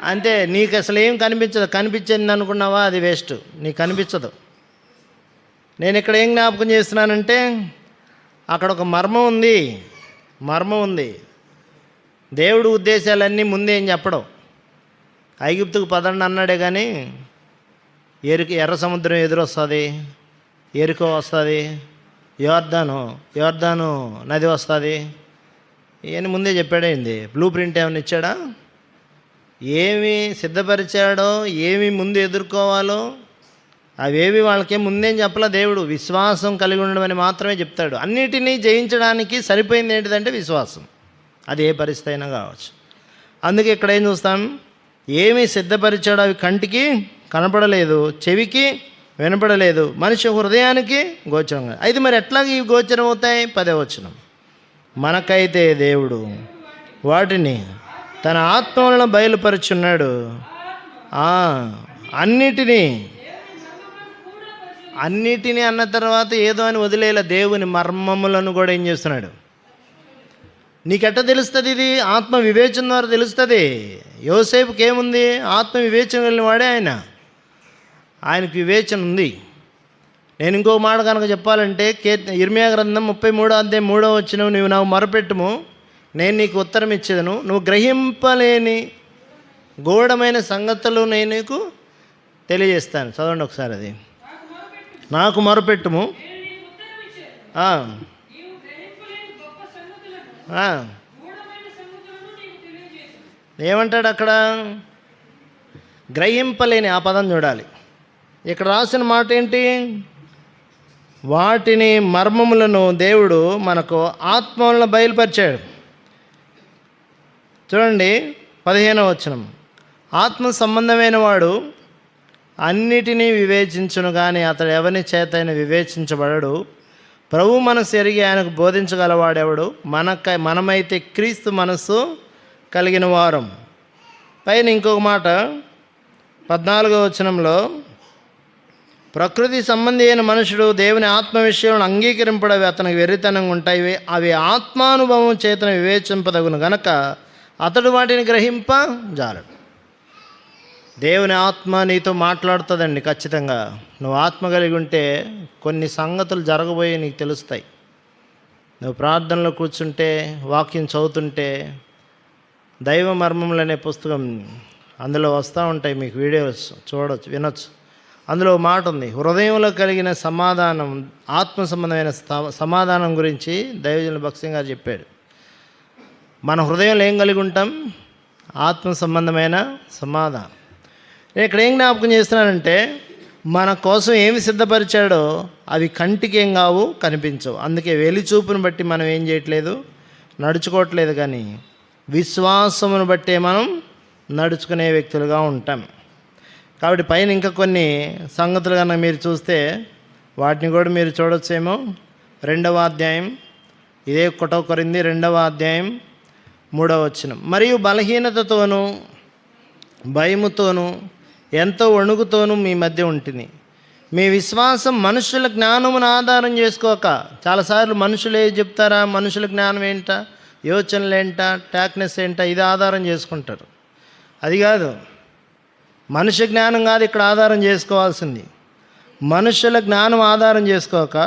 S1: అంటే నీకు అసలు ఏం కనిపించింది అనుకున్నావా? అది వేస్ట్, నీకు కనిపించదు. నేను ఇక్కడ ఏం జ్ఞాపకం చేస్తున్నానంటే అక్కడ ఒక మర్మం ఉంది. దేవుడు ఉద్దేశాలన్నీ ముందే ఏం చెప్పడం. ఐగుప్తుకు పదండి అన్నాడే కానీ ఎర్ర సముద్రం ఎదురొస్తుంది, ఎరుకో వస్తుంది, యోర్దాను నది వస్తుంది. ఇవన్నీ ముందే చెప్పాడేంది? బ్లూ ప్రింట్ ఏమైనా ఇచ్చాడా? ఏమి సిద్ధపరిచాడో, ఏమి ముందు ఎదుర్కోవాలో అవేవి వాళ్ళకేం ముందేం చెప్పలా. దేవుడు విశ్వాసం కలిగి ఉండమని మాత్రమే చెప్తాడు. అన్నిటినీ జయించడానికి సరిపోయింది ఏంటిదంటే విశ్వాసం. అది ఏ పరిస్థితి అయినా కావచ్చు. అందుకే ఇక్కడ ఏం చూస్తాం, ఏమి సిద్ధపరిచాడో అవి కంటికి కనపడలేదు, చెవికి వినపడలేదు, మనిషి హృదయానికి గోచరంగా. అయితే మరి ఎట్లాగ ఇవి గోచరం అవుతాయి? 10వ వచనం. మనకైతే దేవుడు వాటిని తన ఆత్మలను బయలుపరుచున్నాడు. అన్నిటినీ అన్న తర్వాత ఏదో అని వదిలేలా దేవుని మర్మములను కూడా ఏం చేస్తున్నాడు? నీకెట్ట తెలుస్తుంది? ఇది ఆత్మ వివేచన ద్వారా తెలుస్తుంది. యోసేపుకి ఏముంది? ఆత్మ వివేచన వెళ్ళిన వాడే ఆయనకు వివేచన ఉంది. నేను ఇంకో మాట కనుక చెప్పాలంటే ఇర్మియా గ్రంథం 33వ అధ్యాయం 3వ వచనం, నువ్వు నాకు మొరపెట్టుము నేను నీకు ఉత్తరం ఇచ్చేదను, నువ్వు గ్రహింపలేని గూఢమైన సంగతులు నేను నీకు తెలియజేస్తాను. చదవండి ఒకసారి అది. నాకు మొరపెట్టుము, ఏమంటాడు అక్కడ? గ్రహింపలేని, ఆ పదం చూడాలి. ఇక్కడ రాసిన మాట ఏంటి? వాటిని మర్మములను దేవుడు మనకు ఆత్మలను బయలుపరిచాడు. చూడండి 15వ వచనం. ఆత్మ సంబంధమైన వాడు అన్నిటినీ వివేచించును కానీ అతడు ఎవరి చేతైనా వివేచించబడడు. ప్రభు మనసు ఎరిగి ఆయనకు బోధించగలవాడెవడు? మనమైతే క్రీస్తు మనస్సు కలిగిన వారం. పైన ఇంకొక మాట 14వ వచనంలో, ప్రకృతి సంబంధి అయిన మనుషుడు దేవుని ఆత్మ విషయంలో అంగీకరింపడవి అతనికి వెర్రితనంగా ఉంటాయి. అవి ఆత్మానుభవం చేతన వివేచింపదగును గనక అతడు వాటిని గ్రహింప జాలడు. దేవుని ఆత్మ నీతో మాట్లాడుతుందండి. ఖచ్చితంగా నువ్వు ఆత్మ కలిగి ఉంటే కొన్ని సంగతులు జరగబోయే నీకు తెలుస్తాయి. నువ్వు ప్రార్థనలో కూర్చుంటే, వాక్యం చదువుతుంటే, దైవ మర్మములు అనే పుస్తకం అందులో వస్తూ ఉంటాయి. మీకు వీడియోస్ చూడవచ్చు, వినొచ్చు. అందులో మాట ఉంది, హృదయంలో కలిగిన సమాధానం, ఆత్మ సంబంధమైన సమాధానం గురించి దైవజనులు భక్సింగ్ గారు చెప్పాడు. మన హృదయంలో ఏం కలిగి ఉంటాం? ఆత్మ సంబంధమైన సమాధానం. నేను ఇక్కడ ఏం జ్ఞాపకం చేస్తున్నానంటే మన కోసం ఏమి సిద్ధపరిచాడో అవి కంటికి ఏం కావు, కనిపించవు. అందుకే వెలిచూపును బట్టి మనం ఏం చేయట్లేదు, నడుచుకోవట్లేదు. కానీ విశ్వాసమును బట్టే మనం నడుచుకునే వ్యక్తులుగా ఉంటాం. కాబట్టి పైన ఇంకా కొన్ని సంగతులు కన్నా మీరు చూస్తే వాటిని కూడా మీరు చూడొచ్చేమో. 2వ అధ్యాయం, ఇదే 1 కొరింథీ 2వ అధ్యాయం 3వ వచనం. మరియు బలహీనతతోనూ భయముతోనూ ఎంతో వణుకుతోనూ మీ మధ్య ఉంటుంది. మీ విశ్వాసం మనుషుల జ్ఞానమును ఆధారం చేసుకోక, చాలాసార్లు మనుషులు ఏది చెప్తారా, మనుషుల జ్ఞానం ఏంటా, యోచనలు ఏంటా, టాక్నెస్ ఏంటా, ఇది ఆధారం చేసుకుంటారు. అది కాదు, మనుష్య జ్ఞానం కాదు ఇక్కడ ఆధారం చేసుకోవాల్సింది. మనుషుల జ్ఞానం ఆధారం చేసుకోక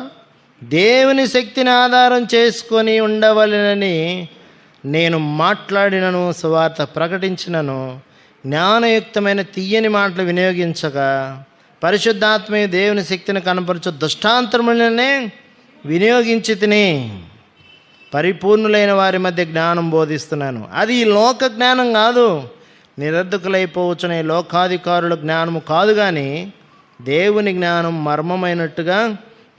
S1: దేవుని శక్తిని ఆధారం చేసుకొని ఉండవలెనని నేను మాట్లాడినను, సువార్త ప్రకటించినను, జ్ఞానయుక్తమైన తీయని మాటలు వినియోగించగా పరిశుద్ధాత్మయు దేవుని శక్తిని కనపరచు దుష్టాంతరములనే వినియోగించి తిని పరిపూర్ణులైన వారి మధ్య జ్ఞానం బోధిస్తున్నాను. అది ఈ లోక జ్ఞానం కాదు, నిరర్ధకులైపోవచ్చున ఈ లోకాధికారుల జ్ఞానము కాదు, కానీ దేవుని జ్ఞానం మర్మమైనట్టుగా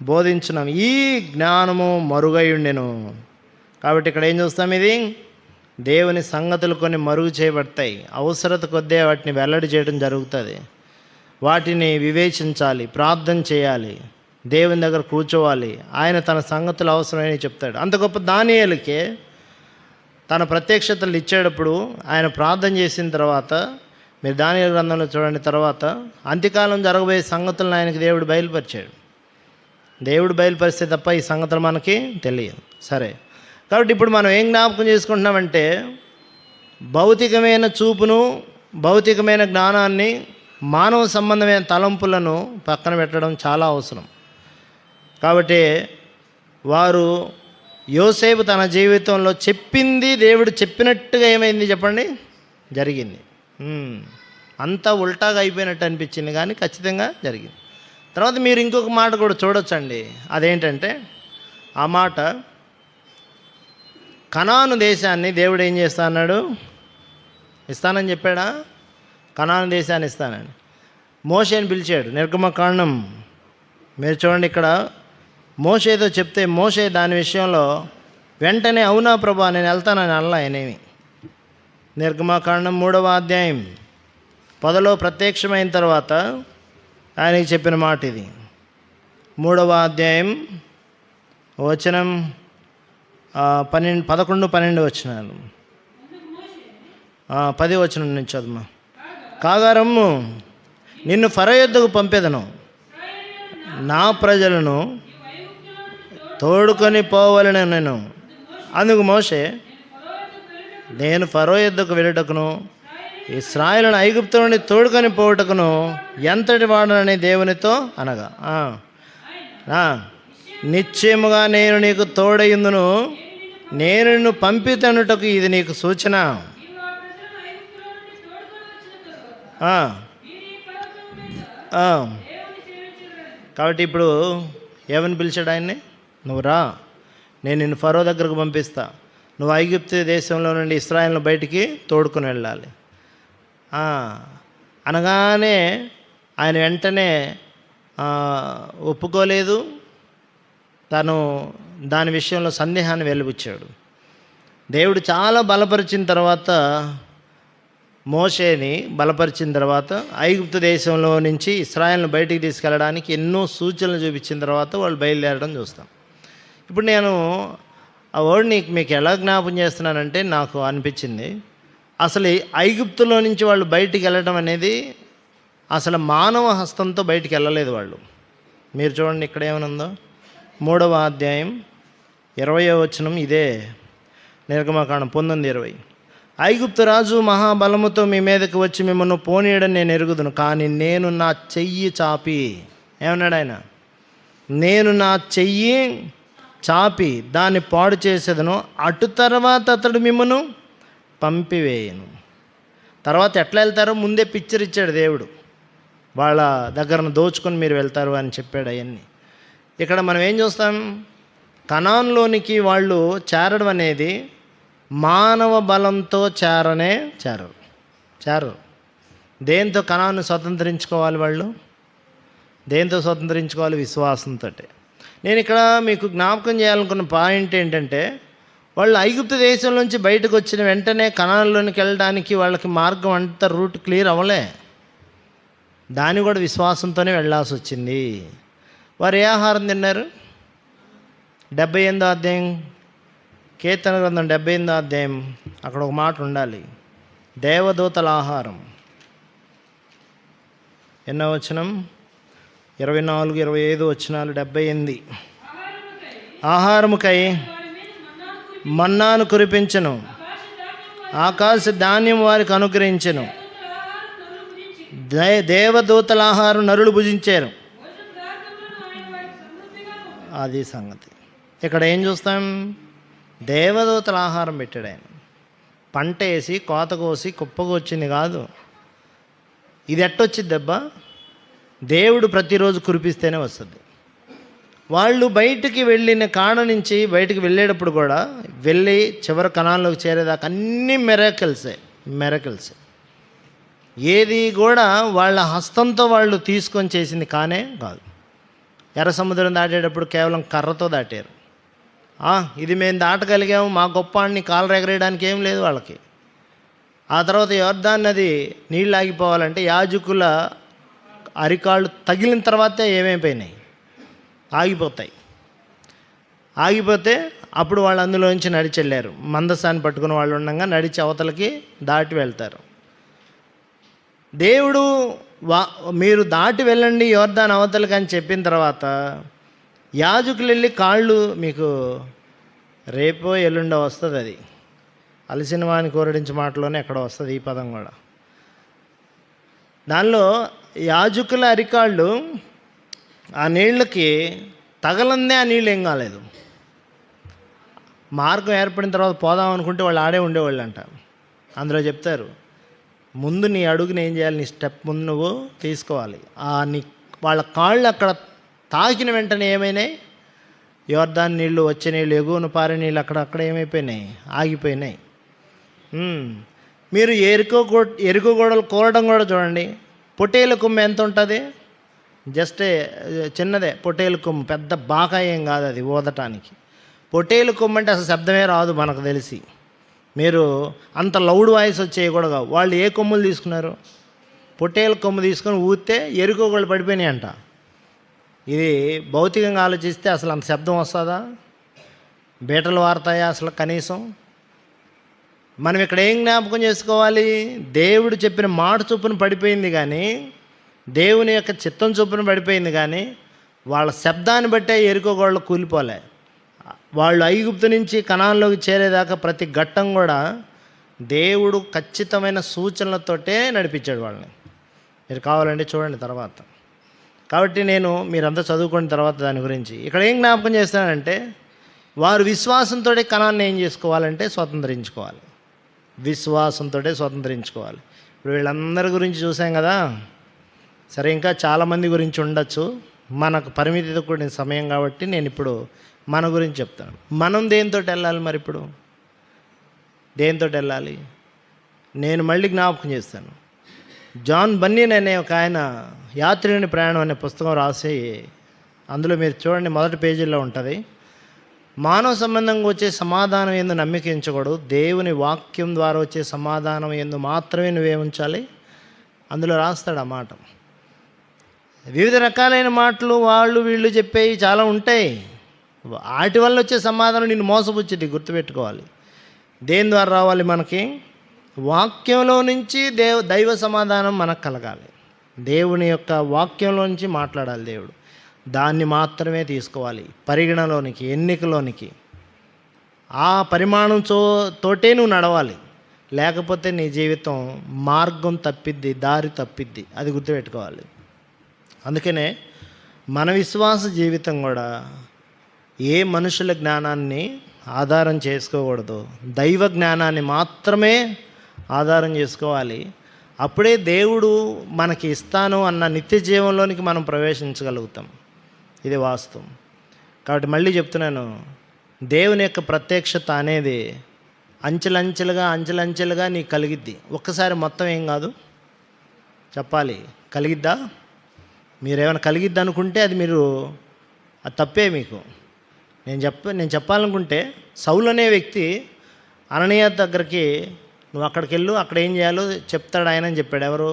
S1: బోధించున్నాం. ఈ జ్ఞానము మరుగై ఉండెను. కాబట్టి ఇక్కడ ఏం చూస్తాం, ఇది దేవుని సంగతులు కొన్ని మరుగు చేయబడతాయి. అవసరత కొద్దే వాటిని వెల్లడి చేయడం జరుగుతుంది. వాటిని వివేచించాలి, ప్రార్థన చేయాలి, దేవుని దగ్గర కూర్చోవాలి. ఆయన తన సంగతులు అవసరమని చెప్తాడు. అంత గొప్ప దానియేలుకే తన ప్రత్యక్షతలు ఇచ్చేటప్పుడు ఆయన ప్రార్థన చేసిన తర్వాత, మీరు దానియేలు గ్రంథంలో చూడండి, తర్వాత అంత్యకాలం జరగబోయే సంగతులను ఆయనకి దేవుడు బయలుపరిచాడు. దేవుడు బయలుపరిస్తే తప్ప ఈ సంగతులు మనకి తెలియదు. సరే, కాబట్టి ఇప్పుడు మనం ఏం జ్ఞాపకం చేసుకుంటున్నామంటే, భౌతికమైన చూపును, భౌతికమైన జ్ఞానాన్ని, మానవ సంబంధమైన తలంపులను పక్కన పెట్టడం చాలా అవసరం. కాబట్టి వారు, యోసేపు తన జీవితంలో చెప్పింది దేవుడు చెప్పినట్టుగా ఏమైంది చెప్పండి, జరిగింది. అంతా ఉల్టాగా అయిపోయినట్టు అనిపించింది, కానీ ఖచ్చితంగా జరిగింది. తర్వాత మీరు ఇంకొక మాట కూడా చూడొచ్చండి. అదేంటంటే, ఆ మాట కనాను దేశాన్ని దేవుడు ఏం చేస్తా అన్నాడు, ఇస్తానని చెప్పాడా? కనాను దేశాన్ని ఇస్తానని మోషేని పిలిచాడు. నిర్గమకాండం మీరు చూడండి, ఇక్కడ మోషేతో చెప్తే మోషే దాని విషయంలో వెంటనే అవునా ప్రభా నేను వెళ్తానని అనలా ఆయనేమి. నిర్గమకాండం 3వ అధ్యాయం 10లో ప్రత్యక్షమైన తర్వాత ఆయనకి చెప్పిన మాట ఇది. 3వ అధ్యాయం వచనం 11-12 వచనాలు, 10 వచనం నుంచి చదువు. కాగారమ్ము, నిన్ను ఫరో యొద్దకు పంపెదను, నా ప్రజలను తోడుకొని పోవలెను నేను. అందుకు మోషే, నేను ఫరో యొద్దకు వెళ్ళుటకును ఇశ్రాయేలును ఐగుప్తు నుండి తోడుకొని పోవుటకును ఎంతటి వాడనని దేవునితో అనగా, నిశ్చయముగా నేను నీకు తోడయుందును, నేను నిన్ను పంపితనుటకు ఇది నీకు సూచన. కాబట్టి ఇప్పుడు ఏమని పిలిచాడు ఆయన్ని, నువ్వు రా, నేను నిన్ను ఫరో దగ్గరకు పంపిస్తా, నువ్వు ఐగుప్తు దేశంలో నుండి ఇశ్రాయేలును బయటికి తోడుకొని వెళ్ళాలి అనగానే ఆయన వెంటనే ఒప్పుకోలేదు. తను దాని విషయంలో సందేహాన్ని వెలిబుచ్చాడు. దేవుడు చాలా బలపరిచిన తర్వాత, మోషేని బలపరిచిన తర్వాత, ఐగుప్తు దేశంలో నుంచి ఇశ్రాయేలును బయటికి తీసుకెళ్ళడానికి ఎన్నో సూచనలు చూపించిన తర్వాత వాళ్ళు బయలుదేరడం చూస్తాం. ఇప్పుడు నేను ఆ వర్డ్ మీకు ఎలా జ్ఞాపం చేస్తున్నానంటే, నాకు అనిపించింది అసలు ఐగుప్తులో నుంచి వాళ్ళు బయటికి వెళ్ళడం అనేది అసలు మానవ హస్తంతో బయటికి వెళ్ళలేదు వాళ్ళు. మీరు చూడండి ఇక్కడ ఏమనుందో, 3వ అధ్యాయం 20వ వచనం, ఇదే నిర్గమకాండం 19:20. ఐగుప్తు రాజు మహాబలముతో మీ మీదకి వచ్చి మిమ్మల్ని పోనీయడని నేను ఎరుగుదును, కానీ నేను నా చెయ్యి చాపి, ఏమన్నాడు ఆయన, నేను నా చెయ్యి చాపి దాన్ని పాడు చేసేదను, అటు తర్వాత అతడు మిమ్మను పంపివేయను. తర్వాత ఎట్లా వెళ్తారో ముందే పిక్చర్ ఇచ్చాడు దేవుడు, వాళ్ళ దగ్గరను దోచుకొని మీరు వెళ్తారు అని చెప్పాడు అవన్నీ. ఇక్కడ మనం ఏం చూస్తాం, కనాన్లోనికి వాళ్ళు చేరడం అనేది మానవ బలంతో చేరరు. దేంతో కనాను స్వతంత్రించుకోవాలి వాళ్ళు, దేంతో స్వతంత్రించుకోవాలి, విశ్వాసంతో. నేను ఇక్కడ మీకు జ్ఞాపకం చేయాలనుకున్న పాయింట్ ఏంటంటే, వాళ్ళు ఐగుప్తు దేశం నుంచి బయటకు వచ్చిన వెంటనే కనాన్లోనికి వెళ్ళడానికి వాళ్ళకి మార్గం అంతా రూట్ క్లియర్ అవ్వలే. దాన్ని కూడా విశ్వాసంతోనే వెళ్ళాల్సి వచ్చింది. వారు ఏ ఆహారం తిన్నారు? 78వ అధ్యాయం, కీర్తన గ్రంథం 78వ అధ్యాయం, అక్కడ ఒక మాట ఉండాలి, దేవదూతల ఆహారం. ఎన్నో వచనం? 24, 25 వచనాలు. 78. ఆహారముకై మన్నాను కురిపించెను, ఆకాశ ధాన్యం వారికి అనుగ్రహించెను. దేవదూతల ఆహారం నరులు భుజించారు. అది సంగతి. ఇక్కడ ఏం చూస్తాం? దేవదూతల ఆహారం పెట్టాడు ఆయన. పంట వేసి కోత కోసి కుప్పకొచ్చింది కాదు. ఇది ఎట్టొచ్చింది దెబ్బ? దేవుడు ప్రతిరోజు కురిపిస్తేనే వస్తుంది. వాళ్ళు బయటికి వెళ్ళిన కాడ నుంచి బయటికి వెళ్ళేటప్పుడు కూడా వెళ్ళి చివరి కణాల్లోకి చేరేదాకా అన్నీ మెరకల్సే. ఏది కూడా వాళ్ళ హస్తంతో వాళ్ళు తీసుకొని చేసింది కానే కాదు. ఎర్ర సముద్రం దాటేటప్పుడు కేవలం కర్రతో దాటారు. ఇది మేము దాటగలిగాము, మా గొప్ప అన్ని కాళ్ళు ఎగరేయడానికి ఏం లేదు వాళ్ళకి. ఆ తర్వాత యోర్దాన్ నది నీళ్ళు ఆగిపోవాలంటే యాజకుల అరికాళ్ళు తగిలిన తర్వాతే ఏమైపోయినాయి, ఆగిపోతే అప్పుడు వాళ్ళు అందులోంచి నడిచి వెళ్ళారు. మందసాన్ని పట్టుకుని వాళ్ళు ఉండగా నడిచి అవతలకి దాటి వెళ్తారు. దేవుడు మీరు దాటి వెళ్ళండి యోర్దాన్ అవతలకి అని చెప్పిన తర్వాత యాజకులు వెళ్ళి కాళ్ళు, మీకు రేపో ఎల్లుండో వస్తుంది, అది అలసిన వాని కోరడించి మాటలోనే ఎక్కడ వస్తుంది ఈ పదం కూడా. దానిలో యాజకుల అరికాళ్ళు ఆ నీళ్ళకి తగలందే, ఆ నీళ్ళు ఏం కాలేదు. మార్గం ఏర్పడిన తర్వాత పోదాం అనుకుంటే వాళ్ళు ఆడే ఉండేవాళ్ళు అంట. అందులో చెప్తారు, ముందు నీ అడుగుని ఏం చేయాలి, నీ స్టెప్ ముందు నువ్వు తీసుకోవాలి. వాళ్ళ కాళ్ళు అక్కడ తాకిన వెంటనే ఏమైనాయి? యోర్దాన్ నీళ్ళు, వచ్చే నీళ్ళు, ఎగువను పారే నీళ్ళు అక్కడ ఏమైపోయినాయి? ఆగిపోయినాయి. మీరు ఎరుకు గోడలు కోరడం కూడా చూడండి. పొట్టేలు కొమ్ము ఎంత ఉంటుంది? జస్ట్ చిన్నదే పొట్టేలు కొమ్ము, పెద్ద బాకా ఏం కాదు అది ఊదటానికి. పొట్టేలు కొమ్ము అంటే అసలు శబ్దమే రాదు మనకు తెలిసి. మీరు అంత లౌడ్ వాయిస్ వచ్చేవి కూడా కావు. వాళ్ళు ఏ కొమ్ములు తీసుకున్నారు? పొట్టేలు కొమ్ము తీసుకొని ఊదితే ఎరుకు గోడలు పడిపోయినాయి అంట. ఇది భౌతికంగా ఆలోచిస్తే అసలు అంత శబ్దం వస్తుందా? బీటలు వారుతాయా అసలు కనీసం? మనం ఇక్కడ ఏం జ్ఞాపకం చేసుకోవాలి? దేవుడు చెప్పిన మాట చొప్పున పడిపోయింది కానీ, దేవుని యొక్క చిత్తం చొప్పున పడిపోయింది కానీ, వాళ్ళ శబ్దాన్ని బట్టే ఎరుకోగోళ్ళు కూలిపోలే. వాళ్ళు ఐగుప్తు నుంచి కనాన్లోకి చేరేదాకా ప్రతి ఘట్టం కూడా దేవుడు ఖచ్చితమైన సూచనలతోటే నడిపించాడు వాళ్ళని. మీరు కావాలంటే చూడండి తర్వాత. కాబట్టి మీరంతా చదువుకున్న తర్వాత దాని గురించి ఇక్కడ ఏం జ్ఞాపకం చేస్తానంటే, వారు విశ్వాసంతో కనాన్ని ఏం చేసుకోవాలంటే స్వతంత్రించుకోవాలి. స్వతంత్రించుకోవాలి. ఇప్పుడు వీళ్ళందరి గురించి చూసాం కదా. సరే, ఇంకా చాలామంది గురించి ఉండొచ్చు. మనకు పరిమితితో కూడిన సమయం కాబట్టి నేను ఇప్పుడు మన గురించి చెప్తాను. మనం దేనితో వెళ్ళాలి? మరి ఇప్పుడు దేనితో వెళ్ళాలి? నేను మళ్ళీ జ్ఞాపకం చేస్తాను. జాన్ బన్నీన్ అనే ఒక ఆయన యాత్రికుని ప్రయాణం అనే పుస్తకం రాసి, అందులో మీరు చూడండి మొదటి పేజీలో ఉంటుంది, మానవ సంబంధంగా వచ్చే సమాధానం ఎందు నమ్మిక ఉంచకూడదు, దేవుని వాక్యం ద్వారా వచ్చే సమాధానం ఎందు మాత్రమే నువ్వే ఉంచాలి. అందులో రాస్తాడు ఆ మాట. వివిధ రకాలైన మాటలు వాళ్ళు వీళ్ళు చెప్పేవి చాలా ఉంటాయి. వాటి వల్ల వచ్చే సమాధానం నిన్ను మోసపుచ్చింది, గుర్తుపెట్టుకోవాలి. దేని ద్వారా రావాలి? మనకి వాక్యంలో నుంచి దైవ సమాధానం మనకు కలగాలి. దేవుని యొక్క వాక్యంలో నుంచి మాట్లాడాలి దేవుడు. దాన్ని మాత్రమే తీసుకోవాలి పరిగణలోనికి, ఎన్నికలోనికి. ఆ పరిమాణం తోటే నువ్వు నడవాలి. లేకపోతే నీ జీవితం మార్గం తప్పిద్ది, దారి తప్పిద్ది. అది గుర్తుపెట్టుకోవాలి. అందుకనే మన విశ్వాస జీవితం కూడా ఏ మనుషుల జ్ఞానాన్ని ఆధారం చేసుకోకూడదు, దైవ జ్ఞానాన్ని మాత్రమే ఆధారం చేసుకోవాలి. అప్పుడే దేవుడు మనకి ఇస్తాను అన్న నిత్య జీవంలోనికి మనం ప్రవేశించగలుగుతాం. ఇది వాస్తవం. కాబట్టి మళ్ళీ చెప్తున్నాను, దేవుని యొక్క ప్రత్యక్షత అనేది అంచెలంచెలుగా నీకు కలిగిద్ది. ఒక్కసారి మొత్తం ఏం కాదు, చెప్పాలి. కలిగిద్దా? మీరేమైనా కలిగిద్ది అనుకుంటే అది అది తప్పే మీకు. నేను చెప్పాలనుకుంటే, సౌలు అనే వ్యక్తి అననీయ దగ్గరికి, నువ్వు అక్కడికి వెళ్ళు, అక్కడ ఏం చేయాలో చెప్తాడు ఆయన అని చెప్పాడు. ఎవరు?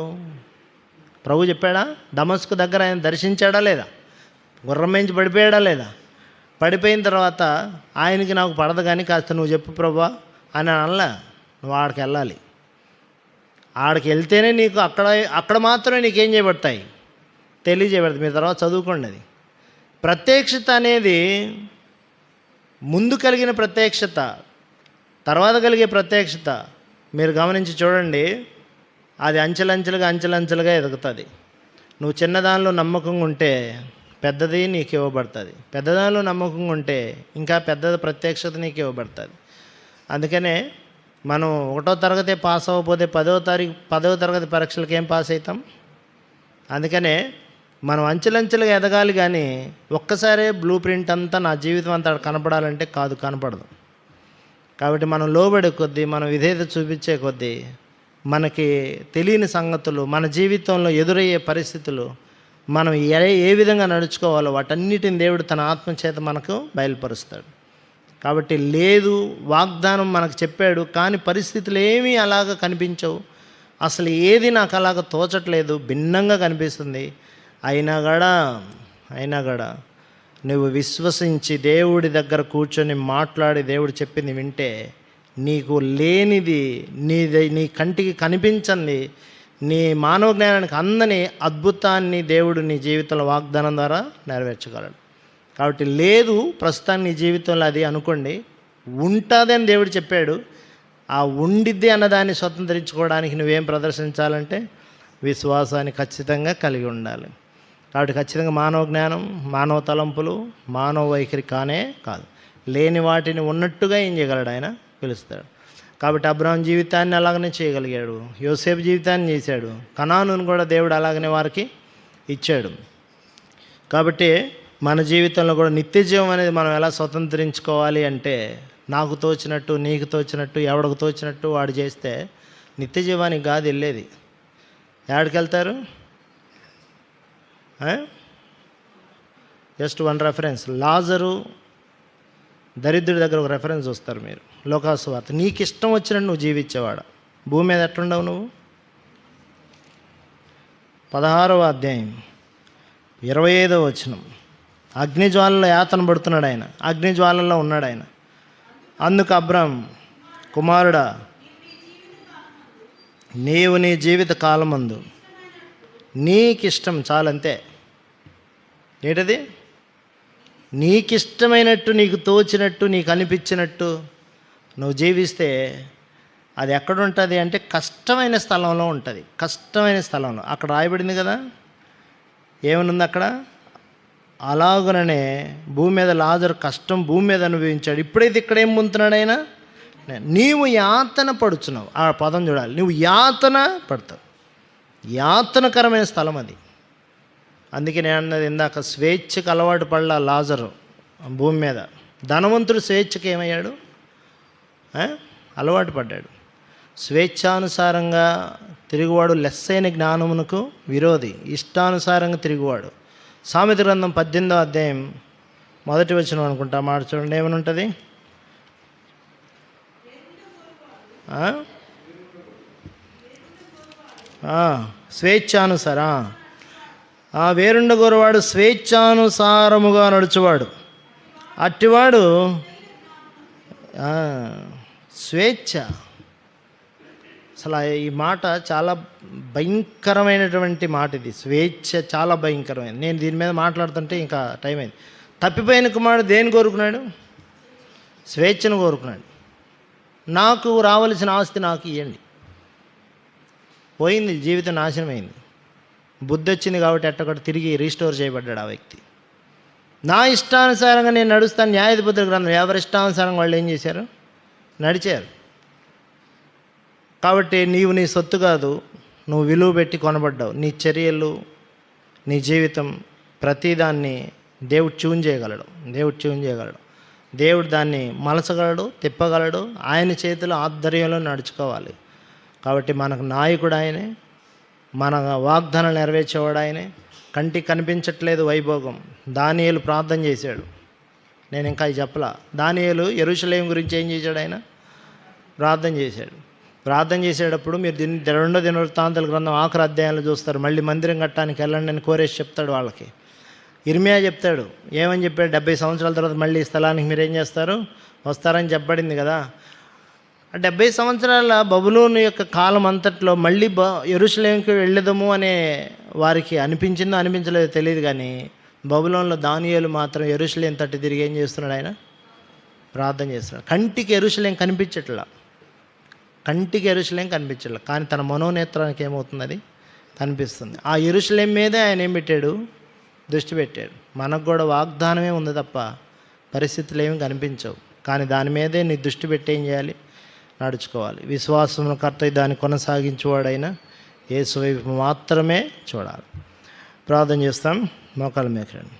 S1: ప్రభు చెప్పాడా? దమస్కు దగ్గర ఆయన దర్శించాడా లేదా? గుర్రం మించి పడిపోయాడా లేదా? పడిపోయిన తర్వాత ఆయనకి నాకు పడదు కానీ కాస్త నువ్వు చెప్పు ప్రభా అని అనలా. నువ్వు ఆడికి వెళ్ళాలి. ఆడికి వెళ్తేనే నీకు అక్కడ మాత్రమే నీకేం చేయబడతాయి, తెలియజేయబడతాయి. మీరు తర్వాత చదువుకోండి. అది ప్రత్యక్షత అనేది ముందు కలిగిన ప్రత్యక్షత, తర్వాత కలిగే ప్రత్యక్షత మీరు గమనించి చూడండి. అది అంచెలంచెలుగా ఎదుగుతుంది. నువ్వు చిన్నదానిలో నమ్మకంగా ఉంటే పెద్దది నీకు ఇవ్వబడుతుంది. పెద్దదానిలో నమ్మకంగా ఉంటే ఇంకా పెద్ద ప్రత్యక్షత నీకు ఇవ్వబడుతుంది. అందుకనే మనం 1వ తరగతి పాస్ అవ్వకపోతే 10వ తరగతి పరీక్షలకి ఏం పాస్ అవుతాం? అందుకనే మనం అంచెలంచెలుగా ఎదగాలి. కానీ ఒక్కసారే బ్లూ ప్రింట్ అంతా నా జీవితం అంతా కనపడాలంటే కనపడదు. కాబట్టి మనం లోబడే కొద్దీ, మనం విధేయత చూపించే కొద్దీ మనకి తెలియని సంగతులు, మన జీవితంలో ఎదురయ్యే పరిస్థితులు, మనం ఏ విధంగా నడుచుకోవాలో వాటన్నిటిని దేవుడు తన ఆత్మచేత మనకు బయలుపరుస్తాడు. కాబట్టి లేదు, వాగ్దానం మనకు చెప్పాడు కానీ పరిస్థితులు ఏమీ అలాగ కనిపించవు, అసలు ఏది నాకు అలాగ తోచట్లేదు, భిన్నంగా కనిపిస్తుంది. అయినా కూడా నువ్వు విశ్వసించి దేవుడి దగ్గర కూర్చొని మాట్లాడి దేవుడు చెప్పింది వింటే నీకు లేనిది, నీ కంటికి కనిపించంది, నీ మానవ జ్ఞానానికి అందని అద్భుతాన్ని దేవుడు నీ జీవితంలో వాగ్దానం ద్వారా నెరవేర్చగలడు. కాబట్టి లేదు ప్రస్తుతాన్ని నీ జీవితంలో అది అనుకోండి, ఉంటుంది అని దేవుడు చెప్పాడు. ఆ ఉండిద్ది అన్నదాన్ని స్వతంత్రించుకోవడానికి నువ్వేం ప్రదర్శించాలంటే విశ్వాసాన్ని ఖచ్చితంగా కలిగి ఉండాలి. కాబట్టి ఖచ్చితంగా మానవ జ్ఞానం, మానవ తలంపులు, మానవ వైఖరి కాదు. లేని వాటిని ఉన్నట్టుగా ఏం చేయగలడు? ఆయన పిలుస్తాడు. కాబట్టి అబ్రహాం జీవితాన్ని అలాగనే చేయగలిగాడు, యోసేపు జీవితాన్ని చేశాడు, కనానును కూడా దేవుడు అలాగనే వారికి ఇచ్చాడు. కాబట్టి మన జీవితంలో కూడా నిత్య జీవం అనేది మనం ఎలా స్వతంత్రించుకోవాలి అంటే నాకు తోచినట్టు, నీకు తోచినట్టు, ఎవడికి తోచినట్టు వాడు చేస్తే నిత్య జీవానికి కాదు వెళ్ళేది. ఎక్కడికి వెళ్తారు? జస్ట్ వన్ రెఫరెన్స్, లాజరు దరిద్రుడి దగ్గర ఒక రెఫరెన్స్ వస్తారు మీరు. లోకాసు వార్త. నీకు ఇష్టం వచ్చినట్టు నువ్వు జీవించేవాడు భూమి మీద ఎట్లుండవు నువ్వు? 16వ అధ్యాయం 25వ వచనం. అగ్నిజ్వాలలో యాతన పడుతున్నాడు ఆయన, అగ్నిజ్వాలలో ఉన్నాడు ఆయన. అందుకు అబ్రాం, కుమారుడా, నీవు నీ జీవిత కాలమందు నీకిష్టం చాలంతే. ఏంటది? నీకిష్టమైనట్టు, నీకు తోచినట్టు, నీకు అనిపించినట్టు నువ్వు జీవిస్తే అది ఎక్కడుంటుంది అంటే కష్టమైన స్థలంలో ఉంటుంది. కష్టమైన స్థలంలో అక్కడ రాయబడింది కదా, ఏమనుంది అక్కడ? అలాగనే భూమి మీద లాజరు కష్టం భూమి మీద అనుభవించాడు. ఇప్పుడైతే ఇక్కడ ఏం పొందుతున్నాడు ఆయన? నీవు యాతన పడుచున్నావు. ఆ పదం చూడాలి, నువ్వు యాతన పడతావు. యాతనకరమైన స్థలం అది. అందుకే నేను అన్నది ఇందాక, స్వేచ్ఛకు అలవాటు పడ్డ లాజరు భూమి మీద. ధనవంతుడు స్వేచ్ఛకి ఏమయ్యాడు? అలవాటు పడ్డాడు. స్వేచ్ఛానుసారంగా తిరుగువాడు లెస్సైన జ్ఞానమునకు విరోధి, ఇష్టానుసారంగా తిరుగువాడు. సామెత గ్రంథం 18వ అధ్యాయం 1వ వచనం అనుకుంటా మాట చూడండి, ఏమని ఉంటుంది? స్వేచ్ఛానుసారం. వేరుండ గోరవాడు స్వేచ్ఛానుసారముగా నడుచువాడు, అట్టివాడు స్వేచ్ఛ. అసలు ఈ మాట చాలా భయంకరమైనటువంటి మాట ఇది. స్వేచ్ఛ చాలా భయంకరమైనది. నేను దీని మీద మాట్లాడుతుంటే ఇంకా టైం అయింది. తప్పిపోయిన కుమారుడు దేన్ని కోరుకున్నాడు? స్వేచ్ఛను కోరుకున్నాడు. నాకు రావలసిన ఆస్తి నాకు ఇవ్వండి. పోయింది, జీవితం నాశనమైంది. బుద్ధి వచ్చింది కాబట్టి ఎట్టొకటి తిరిగి రీస్టోర్ చేయబడ్డాడు ఆ వ్యక్తి. నా ఇష్టానుసారంగా నేను నడుస్తాను. న్యాయాధిపతుల గ్రంథం, ఎవరి ఇష్టానుసారంగా వాళ్ళు ఏం చేశారు? నడిచారు. కాబట్టి నీవు నీ సొత్తు కాదు, నువ్వు విలువ పెట్టి కొనబడ్డావు. నీ చర్యలు, నీ జీవితం, ప్రతిదాన్ని దేవుడు ట్యూన్ చేయగలడు. దేవుడు దాన్ని మలచగలడు, తిప్పగలడు. ఆయన చేతిలో ఆధ్వర్యంలో నడుచుకోవాలి. కాబట్టి మనకు నాయకుడు ఆయనే, మన వాగ్దానాలు నెరవేర్చేవాడు ఆయనే. కంటికి కనిపించట్లేదు వైభోగం. దానియేలు ప్రార్థన చేశాడు. నేను ఇంకా చెప్పలా. దానియేలు యెరూషలేము గురించి ఏం చేశాడు? ఆయన ప్రార్థన చేశాడు. ప్రార్థన చేసేటప్పుడు మీరు రెండో దినవృత్తాంతాల గ్రంథం ఆఖరి అధ్యాయంలో చూస్తారు. మళ్ళీ మందిరం కట్టడానికి వెళ్ళండి అని కోరేసి చెప్తాడు వాళ్ళకి. ఇర్మియా చెప్తాడు, ఏమని చెప్పాడు, 70 సంవత్సరాల తర్వాత మళ్ళీ ఈ స్థలానికి మీరేం చేస్తారు, వస్తారని చెప్పబడింది కదా. 70 సంవత్సరాల బబులోను యొక్క కాలం అంతట్లో మళ్ళీ యెరూషలేముకి వెళ్ళదము అనే వారికి అనిపించిందో అనిపించలేదో తెలియదు, కానీ బబులోన్లో దానియేలు మాత్రం యెరూషలేం తట్టు తిరిగి ఏం చేస్తున్నాడు, ఆయన ప్రార్థన చేస్తున్నాడు. కంటికి యెరూషలేం కనిపించట్లా, కంటికి యెరూషలేం కనిపించట్లా, కానీ తన మనోనేత్రానికి ఏమవుతుంది, అది కనిపిస్తుంది. ఆ యెరూషలేం మీదే ఆయన ఏం పెట్టాడు, దృష్టి పెట్టాడు. మనకు కూడా వాగ్దానమే ఉంది తప్ప పరిస్థితులు ఏమి కనిపించవు, కానీ దాని మీదే నీ దృష్టి పెట్టి ఏం చేయాలి, నడుచుకోవాలి. విశ్వాసమును కర్త దాన్ని కొనసాగించేవాడైన యేసు వైపు మాత్రమే చూడాలి. ప్రార్థన చేస్తాం. మోకాళ్ళ మీద రండి.